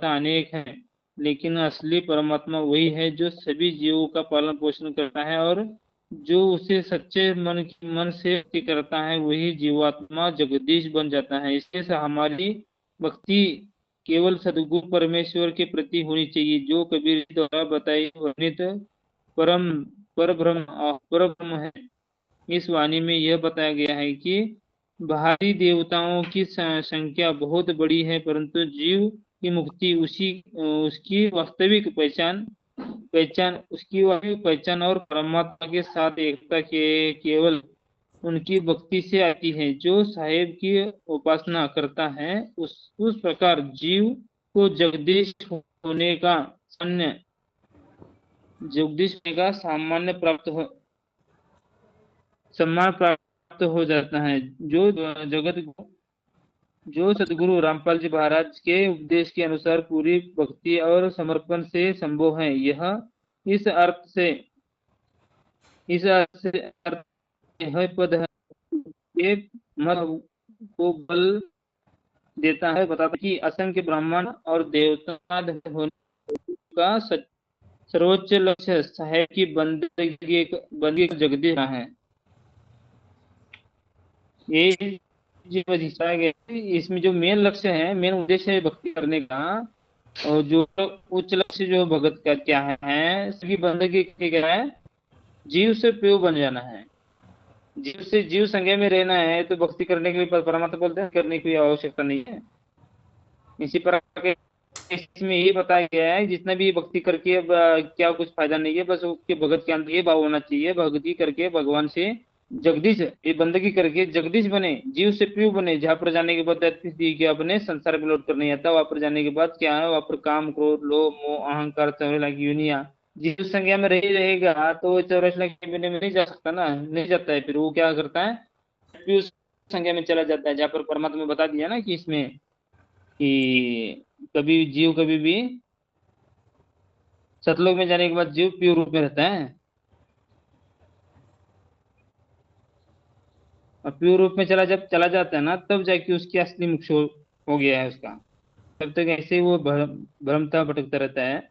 अनेक हैं, लेकिन असली परमात्मा वही है जो सभी जीवों का पालन पोषण करता है, और जो उसे सच्चे मन से भक्ति करता है वही जीवात्मा जगदीश बन जाता है। इसलिए से हमारी भक्ति केवल सदगुरु परमेश्वर के प्रति होनी चाहिए, जो कबीर द्वारा बताई वर्णित परम पर ब्रह्म है। इस वाणी में यह बताया गया है कि बाहरी देवताओं की संख्या बहुत बड़ी है, परंतु जीव की मुक्ति उसकी वास्तविक पहचान और परमात्मा के साथ एकता के केवल उनकी भक्ति से आती है। जो साहेब की उपासना करता है, उस प्रकार जीव को जगदीश होने का सम्मान प्राप्त हो जाता है। जो जगत जो सदगुरु रामपाल जी महाराज के उपदेश के अनुसार पूरी भक्ति और समर्पण से संभव है। इस अर्थ से अर्थ यह पद है कि मत को बल देता है, बताता है कि असंख्य ब्राह्मण और देवता होने का सर्वोच्च लक्ष्य साहेब की बंदगी जगदीश है। ये जो दिखाया गया है, इसमें जो मेन लक्ष्य है, मेन उद्देश्य है भक्ति करने का, और जो उच्च लक्ष्य जो भगत का क्या है, सभी बंदगी के क्या है, जीव से प्यो बन जाना है, जीव संज्ञा में रहना है। तो भक्ति करने के लिए परमात्मा बोलते हैं करने की आवश्यकता नहीं है। इसी प्रकार के इसमें यही बताया गया है, जितना भी भक्ति करके अब क्या कुछ फायदा नहीं है, बस उसके भगत के अंदर ये भाव होना चाहिए, भक्ति करके भगवान से जगदीश ये बंदगी करके जगदीश बने, जीव से प्रिय बने। जहाँ पर जाने के बाद कि अपने संसार में लौट कर नहीं आता, वहां पर जाने के बाद क्या है, वहां पर काम क्रोध लोभ मोह अहंकार 84 लाख यूनिया जीव संज्ञा में रही रहेगा, तो वो 84 लाख यूनिया में नहीं जा सकता ना, नहीं जाता है। फिर वो क्या करता है, प्रिय संज्ञा में चला जाता है, जहाँ पर परमात्मा ने बता दिया ना कि इसमें कि कभी भी सतलोक में जाने के बाद जीव प्योर रूप में रहता है, और प्योर रूप में जब चला जाता है ना, तब जाके उसकी असली मोक्ष हो गया है उसका। तब तक ऐसे ही वो भ्रमता भटकता रहता है।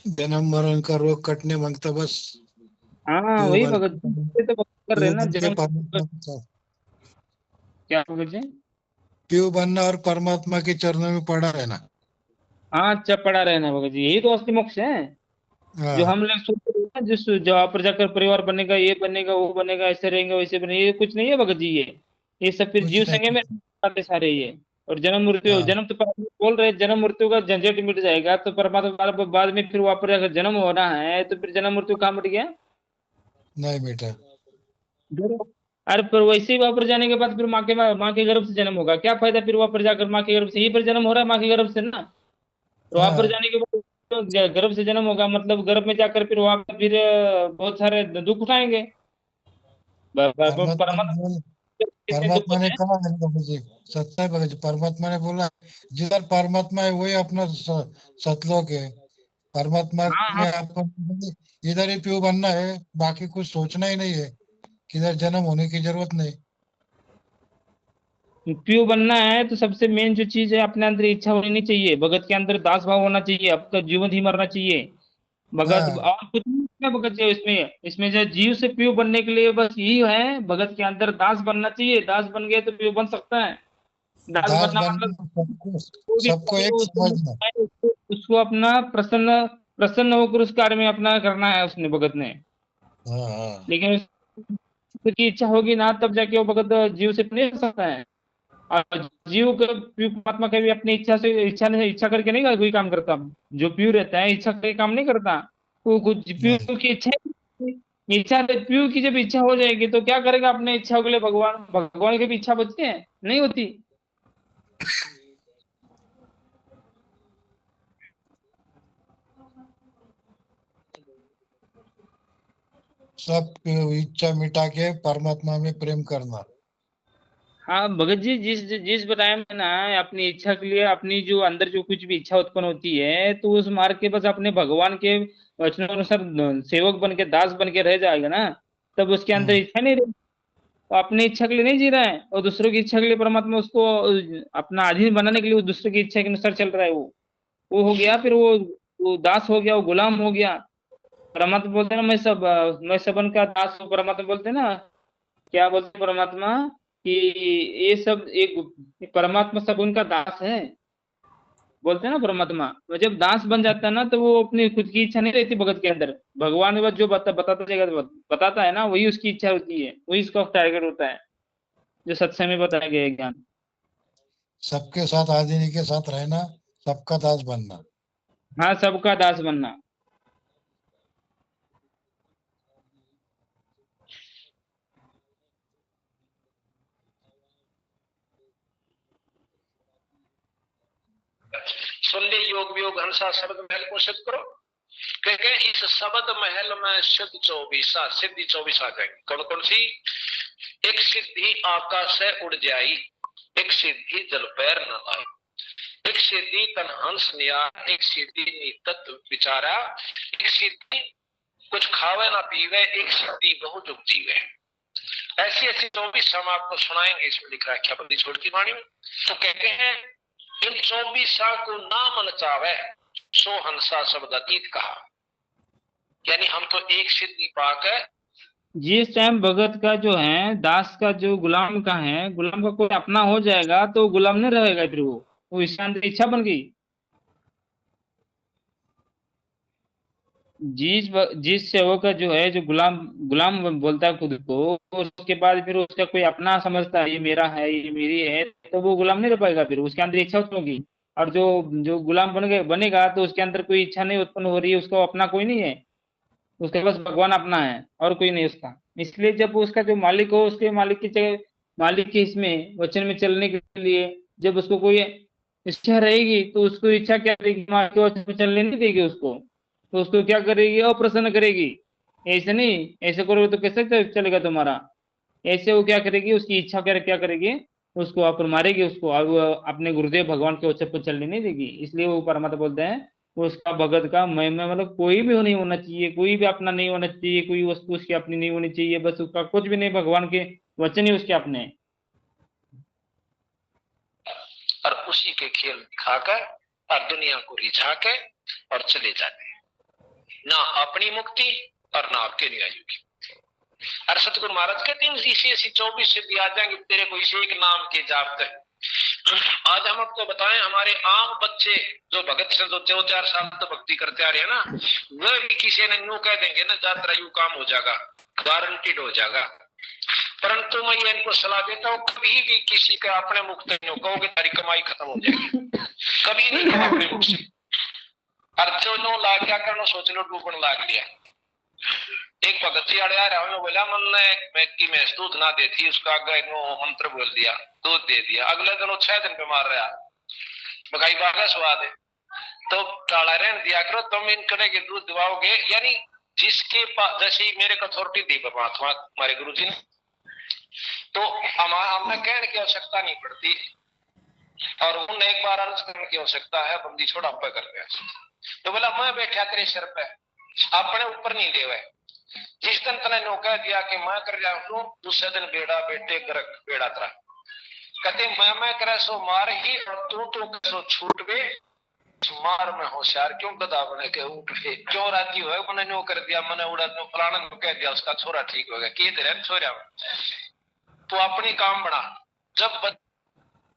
जन्म मरण का रोग कटने मांगता बस। हाँ प्यो वही बन भगत जी, ये तो भक्त कर रहे प्यो हैं ना बन के जन्म। परमात्मा का क्या भगत जी? प्यो बनना और परमात्मा के चरणों में पड़ा रहना। हाँ, अच्छा पड़ा रहना भगत जी, यही तो असली मोक्ष है। जो हाँ। हम लोग सोचते हैं ना, जिस जहाँ पर जाकर परिवार बनेगा, ये बनेगा वो बनेगा, ऐसे रहेंगे वैसे बनेगा, ये कुछ नहीं है भगत जी। ये सब फिर कुछ जीव संज्ञा नहीं। में आते सारे ये। और हाँ। जन्म तो परमात्मा बोल रहे हैं, जन्म मृत्यु का झंझट मिट जाएगा, तो परमात्मा बाद में फिर वापस अगर जन्म होना है, तो फिर जन्म मृत्यु कहाँ मिट गया? नहीं बेटा। अरे फिर वैसे ही वापस जाने के बाद फिर माँ के गर्भ से जन्म होगा, क्या फायदा फिर वापस जाकर माँ के गर्भ से? यही पर जन्म हो रहा है माँ के गर्भ से ना। तो वहां पर हाँ। जाने के बाद तो गर्भ से जन्म होगा, मतलब गर्भ में जाकर फिर वहां पर फिर बहुत सारे दुख उठाएंगे। परमात्मा ने परमात्मा बोला कितने दुख परमात्मा ने होते हैं। कहा है बाबू जी। सत्य है भगत जी, परमात्मा ने बोला जिधर परमात्मा है वही अपना सतलोक है। परमात्मा हाँ हाँ, ने आपको इधर ही प्यो बनना है, बाकी कुछ सोचना ही नहीं है, किधर जन्म होने की जरूरत नहीं। पीयू बनना है तो सबसे मेन जो चीज है, अपने अंदर इच्छा होनी नहीं चाहिए, भगत के अंदर दास भाव होना चाहिए, अब तक जीवन ही मरना चाहिए भगत, हाँ और कुछ नहीं है भगत जो इसमें, इसमें जो जीव से पीयू बनने के लिए बस यही है, भगत के अंदर दास बनना चाहिए, दास बन गए तो पीयू बन सकता है। दास दास बनना बन मतलब सबको कोई भी सबको कार्य एक हो, समझना। उसको अपना प्रसन्न प्रसन्न होकर उस कार्य में अपना करना है उसने, भगत ने। हाँ हाँ। लेकिन उसकी इच्छा होगी ना, तब जाके वो भगत जीव से नहीं कर सकता है। और जीव का पीयू परमात्मा का भी अपनी इच्छा से, इच्छा करके नहीं कोई काम करता। जो पीयू रहता है इच्छा करके काम नहीं करता, वो कुछ नहीं, पीयू की इच्छा इच्छा पीयू की जब इच्छा हो जाएगी तो क्या करेगा, अपने इच्छा के लिए भगवान भगवान की भी इच्छा बचती है, नहीं होती। सब इच्छा मिटा के परमात्मा में प्रेम करना। हाँ भगत जी, जिस जिस टाइम में ना अपनी इच्छा के लिए, अपनी जो अंदर जो कुछ भी इच्छा उत्पन्न होती है, तो उस मार्ग के बस अपने भगवान के वचनानुसार सेवक बन के, दास बन के रह जाएगा ना, तब उसके अंदर हम्म। इच्छा नहीं रही। वो अपनी इच्छा के लिए नहीं जी रहा है, और दूसरों की इच्छा के लिए परमात्मा उसको अपना अधीन बनाने के लिए, उस दूसरे की इच्छा के अनुसार चल रहा है वो हो गया, फिर वो दास हो गया, वो गुलाम हो गया। परमात्मा बोलते हैं ना, मैं सबन का दास हूँ, परमात्मा बोलते हैं ना, क्या बोलते हैं परमात्मा, कि ये सब एक परमात्मा सब उनका दास है, बोलते हैं ना परमात्मा। वो जब दास बन जाता है ना, तो वो अपनी खुद की इच्छा नहीं रहती भगत के अंदर, भगवान बस जो बताता जाएगा, बताता है ना, वही उसकी इच्छा होती है, वही उसका टारगेट होता है, जो सत्संग में बताया गया है ज्ञान। सबके साथ आदमी के साथ रहना, सबका दास बनना। हाँ, सबका दास बनना। सुन ले योग वियोग हंसा शब्द महल को सिद्ध करो। क्योंकि इस शब्द महल में सिद्ध 24 सिद्धि 24 आ जाएंगी। कौन कौन सी? एक सिद्धि आकाश से उड़ जाई, एक सिद्धि जल पैर न आई, एक सिद्धि तन हंस निया, एक सिद्धि तत्व विचारा, एक सिद्धि कुछ खावे ना पीवे, एक सिद्धि बहु जुग जीवे। ऐसी ऐसी 24 हम आपको सुनाएंगे, इसमें लिखा है क्या बंदी छोड़ की वाणी में। तो कहते हैं इन 24 को ना मन चावे, सो हंसा शब्द अतीत कहा। यानी हम तो एक सिद्धि पाकर, जिस टाइम भगत का जो है, दास का जो गुलाम का है, गुलाम का कोई अपना हो जाएगा तो गुलाम नहीं रहेगा, फिर वो इसके अंदर इच्छा बन गई। जिस सेवक का जो है, जो गुलाम गुलाम बोलता है खुद को, उसके बाद फिर उसका कोई अपना समझता है, ये मेरा है, ये मेरी है, तो वो गुलाम नहीं रह पाएगा, फिर उसके अंदर इच्छा उत्पन्न होगी। और जो जो गुलाम बनेगा, तो उसके अंदर कोई इच्छा नहीं उत्पन्न हो रही है, उसको अपना कोई नहीं है, उसके पास भगवान अपना है और कोई नहीं उसका। इसलिए जब उसका जो मालिक हो, उसके मालिक की जगह, मालिक के इसमें वचन में चलने के लिए जब उसको कोई इच्छा रहेगी, तो उसको इच्छा क्या करेगी, मालिक के वचन में चलने नहीं देगी उसको, तो उसको क्या करेगी, अप्रसन्न करेगी। ऐसे नहीं, ऐसे करोगे तो कैसे चलेगा तुम्हारा। ऐसे वो क्या करेगी, उसकी इच्छा क्या करेगी, उसको आप मारेगी उसको, और वो अपने गुरुदेव भगवान के वचन पर चलने नहीं देगी। इसलिए वो परमात्मा बोलते हैं, उसका भगत का महिमा मतलब कोई भी नहीं होना चाहिए, कोई भी अपना नहीं होना चाहिए, कोई वस्तु उसकी अपनी नहीं होनी चाहिए, बस उसका कुछ भी नहीं, भगवान के वचन ही उसके अपने हैं। और उसी के खेल दिखाकर और दुनिया को रिझा के और चले जाते, ना अपनी मुक्ति और ना आपके न्यायियों की। और सतगुरु महाराज कहते हैं इसी ऐसी 24 सिद्धि आ जाएंगे तेरे को इसी एक नाम के जाप है। आज हम आपको बताएं, हमारे आम बच्चे जो भगत से जो 2-4 साल तो भक्ति करते आ रहे हैं ना, वह भी किसी ने यूं कह देंगे ना, जात्रा यू काम हो जाएगा, गारंटीड हो जाएगा। परंतु मैं ये इनको सलाह देता हूँ, कभी भी किसी का अपने मुख से नहीं कहोगे तारी कमाई खत्म हो जाएगी, कभी नहीं कहो अपने मुख से। अर्चो नो लाग क्या करना, सोच लो डूबन लाग लिया। एक भगत जी अड़े आ रहा हूँ, बोला मन ने मैकी में दूध ना देती, उसका आगे मंत्र बोल दिया, दूध दे दिया। अगले दिन वो 6 दिन बीमार रहा, मकाई बागा स्वाद है। तो टाला रहने दिया करो, तुम इन कड़े के दूध दिवाओगे। यानी जिसके पास, जैसे मेरे को अथॉरिटी दी परमात्मा हमारे गुरु जी ने, तो हमें कहने की आवश्यकता नहीं पड़ती, और उन्हें एक बार अर्ज करने की आवश्यकता है, बंदी छोड़ा पे कर गया। तो बोला मैं बैठा तेरे सिर पे, अपने ऊपर नहीं देवे। जिस दिन तने नो कह दिया कि मैं कर रहा हूं, दूसरे दिन बेड़ा बेटे गर्क बेड़ा तरा। कहते मैं करे सो मार ही और तू तो कैसो छूट बे, मार में होशियार क्यों गधा बने के उठ बे, क्यों राजी हो मैंने नो कर दिया, मैंने उड़ा दो फलाना ने कह दिया उसका छोरा ठीक हो गया, की दे छोरा तो अपनी काम बना। जब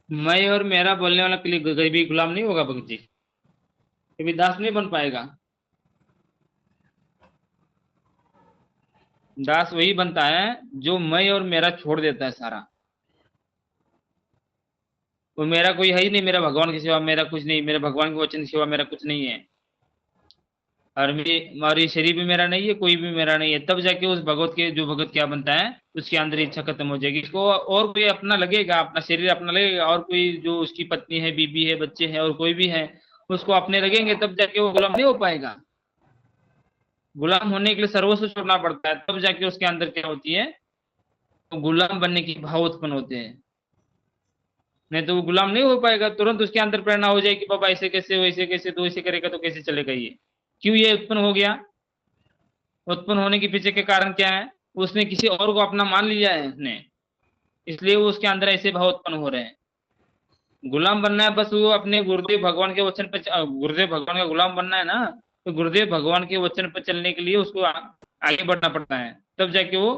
मैं और मेरा बोलने वाला कभी गुलाम नहीं होगा भगत जी, कभी दास नहीं बन पाएगा। दास वही बनता है जो मैं और मेरा छोड़ देता है सारा। वो मेरा कोई है ही नहीं, मेरा भगवान के सिवा मेरा कुछ नहीं, मेरे भगवान के वचन के सिवा मेरा कुछ नहीं है, और ये शरीर भी मेरा नहीं है, कोई भी मेरा नहीं है। तब जाके उस भगवत के जो भगत क्या बनता है, उसके अंदर इच्छा खत्म हो जाएगी। इसको और कोई अपना लगेगा, अपना शरीर अपना लगेगा, और कोई जो उसकी पत्नी है, बीबी है, बच्चे हैं, और कोई भी है उसको अपने लगेंगे, तब जाके वो गुलाम नहीं हो पाएगा। गुलाम होने के लिए सर्वस्व छोड़ना पड़ता है, तब जाके उसके अंदर क्या होती है, तो गुलाम बनने की भाव उत्पन्न होते हैं। नहीं तो वो गुलाम नहीं हो पाएगा। तुरंत उसके अंदर प्रेरणा हो जाए कि बाबा ऐसे कैसे, वैसे कैसे, तो ऐसे करेगा तो कैसे चलेगा ये, क्यों ये उत्पन्न हो गया। उत्पन्न होने के पीछे के कारण क्या है, उसने किसी और को अपना मान लिया है उसने, इसलिए वो उसके अंदर ऐसे भाव उत्पन्न हो रहे हैं। गुलाम बनना है बस, वो अपने गुरुदेव भगवान के वचन पर, गुरुदेव भगवान का गुलाम बनना है ना, तो गुरुदेव भगवान के वचन पर चलने के लिए उसको आगे बढ़ना पड़ता है। तब जाके वो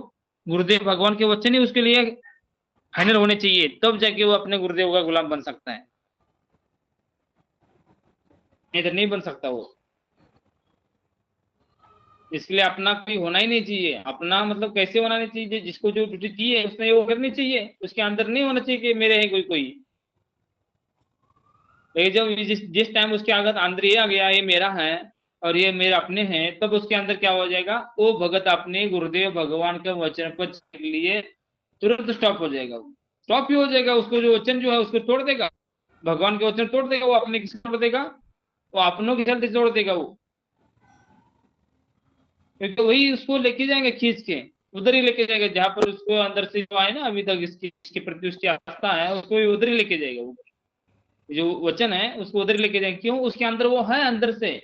गुरुदेव भगवान के वचन ही उसके लिए फाइनल होने चाहिए, तब जाके वो अपने गुरुदेव का गुलाम बन सकता है, नहीं तो नहीं बन सकता वो। इसके लिए अपना कोई होना ही नहीं चाहिए। अपना मतलब कैसे होना नहीं चाहिए, जिसको जो ड्यूटी दी है उसने वो करनी चाहिए, उसके अंदर नहीं होना चाहिए कि मेरे है कोई कोई। लेकिन जब जिस टाइम उसके अंदर ये आ गया ये मेरा है और ये मेरे अपने हैं, तब उसके अंदर क्या हो जाएगा, वो भगत अपने गुरुदेव भगवान के वचन पर चलने के लिए तुरंत स्टॉप हो जाएगा। वो स्टॉप ही हो जाएगा, उसको जो वचन जो है उसको तोड़ देगा, भगवान के वचन तोड़ देगा। वो अपने किसी तोड़ देगा, वो अपनों के चलते तोड़ देगा वो, क्योंकि वही उसको लेके जाएंगे खींच के, उधर ही लेके जाएगा जहां पर उसको अंदर से जो है ना अभी तक इसके प्रति उसकी आस्था है, उसको उधर ही लेके जाएगा। वो जो वचन है उसको उधर ही लेके जाएंगे, क्यों, उसके अंदर वो है अंदर से।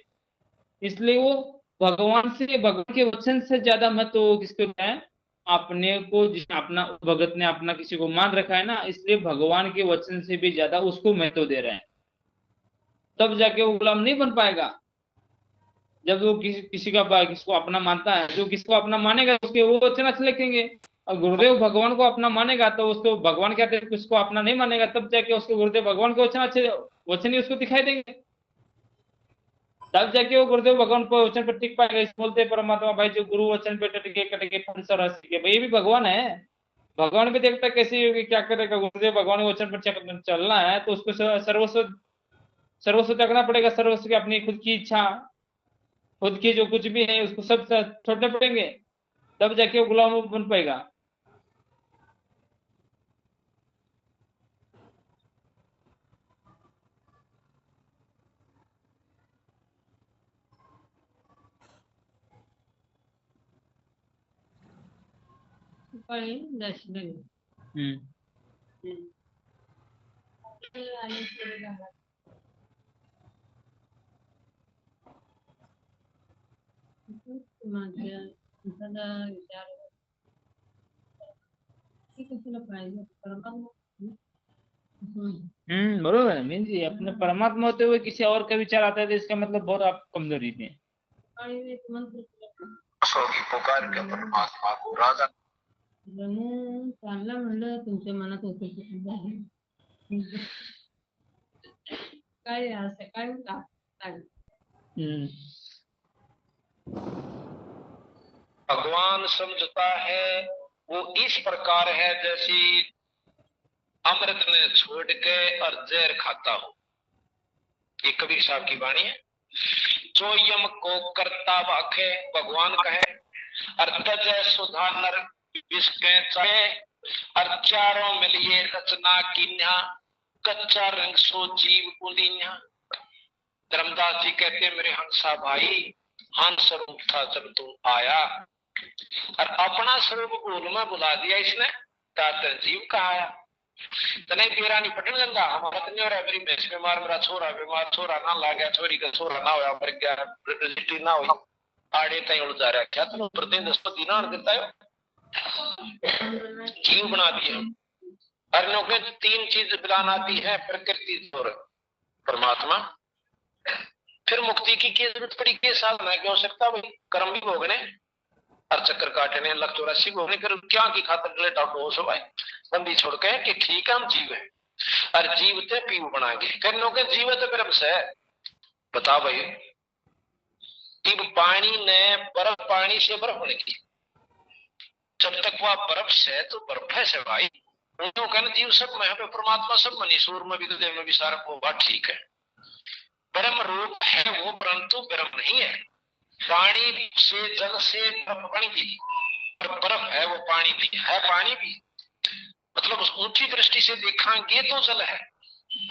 इसलिए वो भगवान से, भगवान के वचन से ज्यादा महत्व वो किसको है, अपने को, जिस अपना भगत ने अपना किसी को मान रखा है ना, इसलिए भगवान के वचन से भी ज्यादा उसको महत्व दे रहे हैं। तब जाके वो गुलाम नहीं बन पाएगा। जब वो किसको अपना मानता है, जो किसको अपना मानेगा उसके वो वचन अच्छे लिखेंगे। और गुरुदेव भगवान को अपना मानेगा तो उसको भगवान कहते हैं, किसको अपना नहीं मानेगा तब जाके उसको गुरुदेव भगवान के वचन अच्छे वचन ही उसको दिखाई देंगे, तब जाके वो गुरुदेव भगवान को वचन पर टिक पाएगा। इस बोलते परमात्मा भाई जो गुरु वचन पे टिके कटके फंस और हंस के, भाई ये भी भगवान है। भगवान भी देखता कैसे होगी क्या करेगा, गुरुदेव भगवान के वचन पर चलना है तो उसको सर्वस्व सर्वस्व त्यागना पड़ेगा, सर्वस्व की अपनी खुद की इच्छा, खुद की जो कुछ भी है उसको सब छोड़ने पड़ेंगे, तब जाके वो गुलाम बन पाएगा। हम्म बरोबर है मीन जी, अपने परमात्मा होते हुए किसी और का विचार आता है तो इसका मतलब बहुत आप कमजोरी थे। पुकार के परमात्मा को राजा चांगला म्हणलं तुमच्या मनात होत काय असं काय भगवान समझता है वो इस प्रकार है जैसे अमृत में छोड़ के और जहर खाता हो। ये कबीर साहब की वाणी है। जो यम को करता वाखे भगवान कहे, और तजय सुधा नर विस्के चाहे, और चारों मिलिए रचना कीन्या, कच्चा रंग सो जीव कुंदीन्या। धर्मदास जी कहते मेरे हंसा भाई, हंस रूप था जब तुम आया, और अपना स्वरूप भूल में बुला दिया इसने, ताते जीव कहा। तने तेरा नहीं पटन गंगा हमारा तने और मेरी भैंस बीमार, मेरा छोरा बीमार, छोरा ना ला गया, छोरी का छोरा ना होया, मर गया, रजिस्ट्री ना हुई, आड़े तई उलझा रहा क्या तुम प्रति 10 दिनार देता है, जीव बना दिया। अर्णों के तीन चीज बलान आती है, प्रकृति और परमात्मा। फिर मुक्ति की जरूरत पड़ी के साथ में क्या हो सकता भाई, कर्म भी भोगने और चक्कर काटने, लख 84 भोगने, फिर क्या की खातर लेटा हो सो भाई बंदी छोड़ के कि ठीक है हम जीव है और जीव ते पीव बनाएंगे करने के जीव तो गर्भ से बता भाई। इब पानी ने बर्फ, पानी से बर्फ बनेगी, जब तक वह बर्फ से तो बर्फ है से भाई। उनको कहना जीव सब में है, परमात्मा सब मनी, सूर में भी देव में भी सारा वो बात ठीक है। ब्रह्म रूप है वो, परंतु ब्रह्म नहीं है। पानी से जल से बर्फ बनेगी, पर बर्फ है वो पानी नहीं है, पानी भी मतलब उस ऊंची दृष्टि से देखेंगे तो जल है,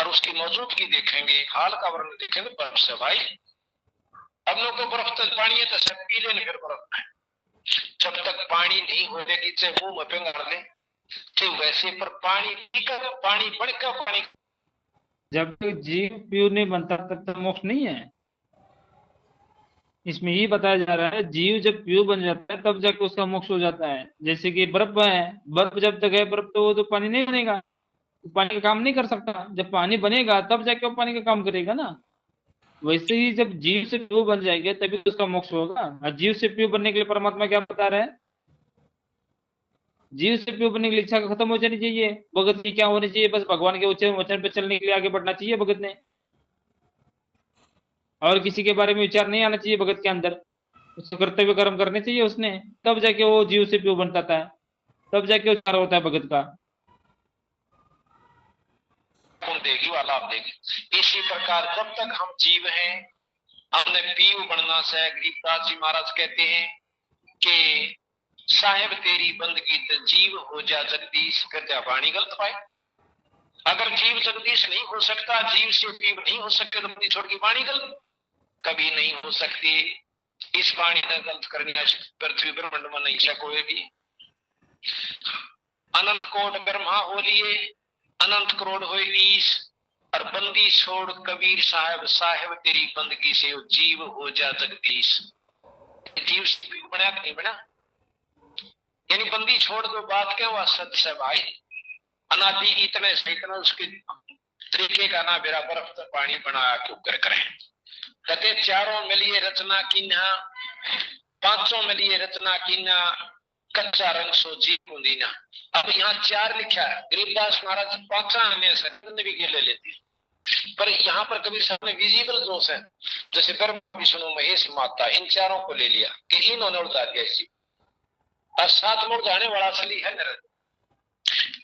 और उसकी मौजूदगी देखेंगे, हाल का वर्णन देखेंगे बर्फ से भाई। अब लोग को बर्फ तक पानी है तो सब पी लेने, फिर बर्फ है जब तक पानी नहीं हो जाएगी चाहे मुंह में पिंगार ले तो वैसे, पर पानी पीकर पानी बढ़कर पानी, जब तक जीव प्योर नहीं बनता तब तक मोक्ष नहीं है। इसमें ये बताया जा रहा है जीव जब प्योर बन जाता है तब जाके उसका मोक्ष हो जाता है। जैसे कि बर्फ है, बर्फ जब तक है बर्फ तो वो तो पानी नहीं बनेगा, तो पानी का काम नहीं कर सकता। जब पानी बनेगा तब जाके वो पानी का काम करेगा ना। वैसे ही जब जीव से प्योर बन जाएंगे तभी उसका मोक्ष होगा। और जीव से प्योर बनने के लिए परमात्मा क्या बता रहा है, जीव से प्योर बनने के लिए इच्छा खत्म हो जानी चाहिए। भगत की क्या होनी चाहिए, बस भगवान के उच्च वचन पे चलने के लिए आगे बढ़ना चाहिए भगत ने, और किसी के बारे में विचार नहीं आना चाहिए भगत के अंदर। उसको कर्तव्य कर्म करने चाहिए उसने, तब जाके वो जीव से प्योर बनता है, तब जाके उद्धार होता है भगत का। कौन देगी वाला आप देगी। इसी प्रकार जब तक हम जीव हैं, हमने पीव बनना से, गरीबदास जी महाराज कहते हैं कि साहेब तेरी बंदगी तो जीव हो जा जगदीश, कर जा वाणी गलत पाए। अगर जीव जगदीश नहीं हो सकता, जीव से पीव नहीं हो सकते, तो बंदी छोड़ की वाणी गलत कभी नहीं हो सकती। इस वाणी ने गलत करने पृथ्वी ब्रह्मांड में नहीं कोई भी। अनंत कोट ब्रह्मा हो लिए, अनंत करोड़ हो ईश, और बंदी छोड़ कबीर साहब, साहेब तेरी बंदगी से जीव हो जा जगदीश। जीव से बना नहीं बना, यानी बंदी छोड़ दो बात क्या हुआ सच से भाई। अनादि इतने से इतना उसके तरीके का ना बेरा बर्फ तो पानी बनाया क्यों कर करें। कहते चारों मिलिए रचना कीना, पांचों मिलिए रचना कीना, कच्चा रंग सो जी कुंदीना। अब यहाँ चार लिखा है, गरीबदास महाराज पांचा में भी ले लेते हैं, पर यहाँ पर कबीर साहब ने विजिबल दोष है, जैसे ब्रह्मा विष्णु महेश माता, इन चारों को ले लिया कि इन्होंने उड़ता दिया इसी, और साथ में उड़ाने वाला असली है नर।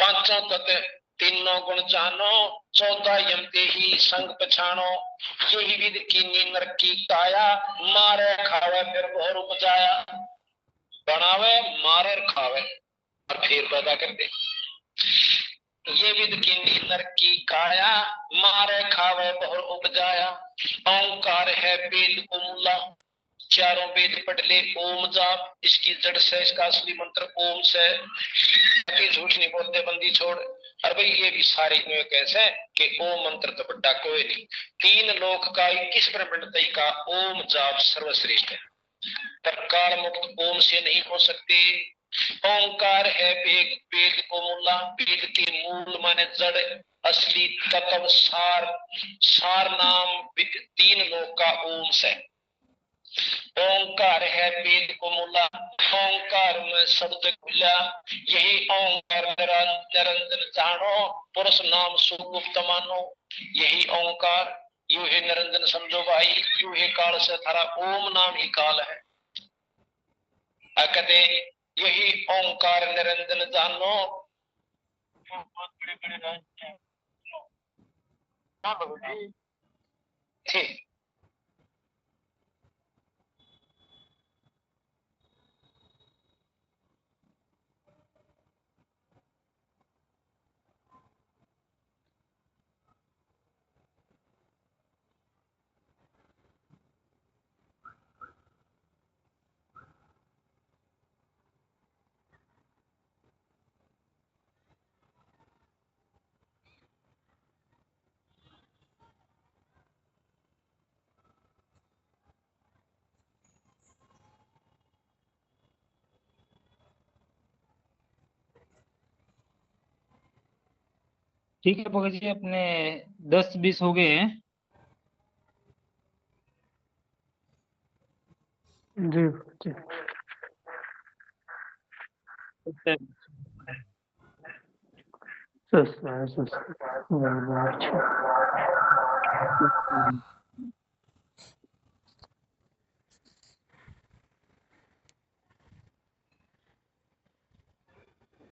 पांचों तत्व तीनों गुण जानो, 14 यम ते ही संग पछाणो, यही विध कीनी नर की काया, मारे खावे फिर बहुत उपजाया। बनावे मारे खावे और फिर पैदा कर दे। ये विध कीनी नर की काया, मारे खावे बहुत उपजाया। ओंकार है वेद को मूला, चारों वेद पढ़ ले ओम जाप, इसकी जड़ से इसका असली मंत्र ओम से। झूठ नहीं बोलते बंदी छोड़। और भाई ये भी सारे कैसे कि ओम मंत्र तो बड़ा कोई नहीं, 3 लोक का 21 ब्रह्मांड का ओम जाप सर्वश्रेष्ठ है, पर काल मुक्त ओम से नहीं हो सकते। ओंकार है वेद, वेद को मूला, वेद के मूल माने जड़, असली तत्व सार, सार नाम 3 लोक का ओम से। ओंकार है वेद को मूला, ओंकार में शब्द खुला, यही ओंकार निरंजन जानो, पुरुष नाम सुगुप्त मानो। यही ओंकार यू है निरंजन समझो भाई, यू है काल से थारा ओम नाम ही काल है। कहते यही ओंकार निरंजन जानो। ठीक ठीक है भगत जी, अपने 10-20 हो गए हैं। जी जी। सस्ता है, सस्ता। अच्छा।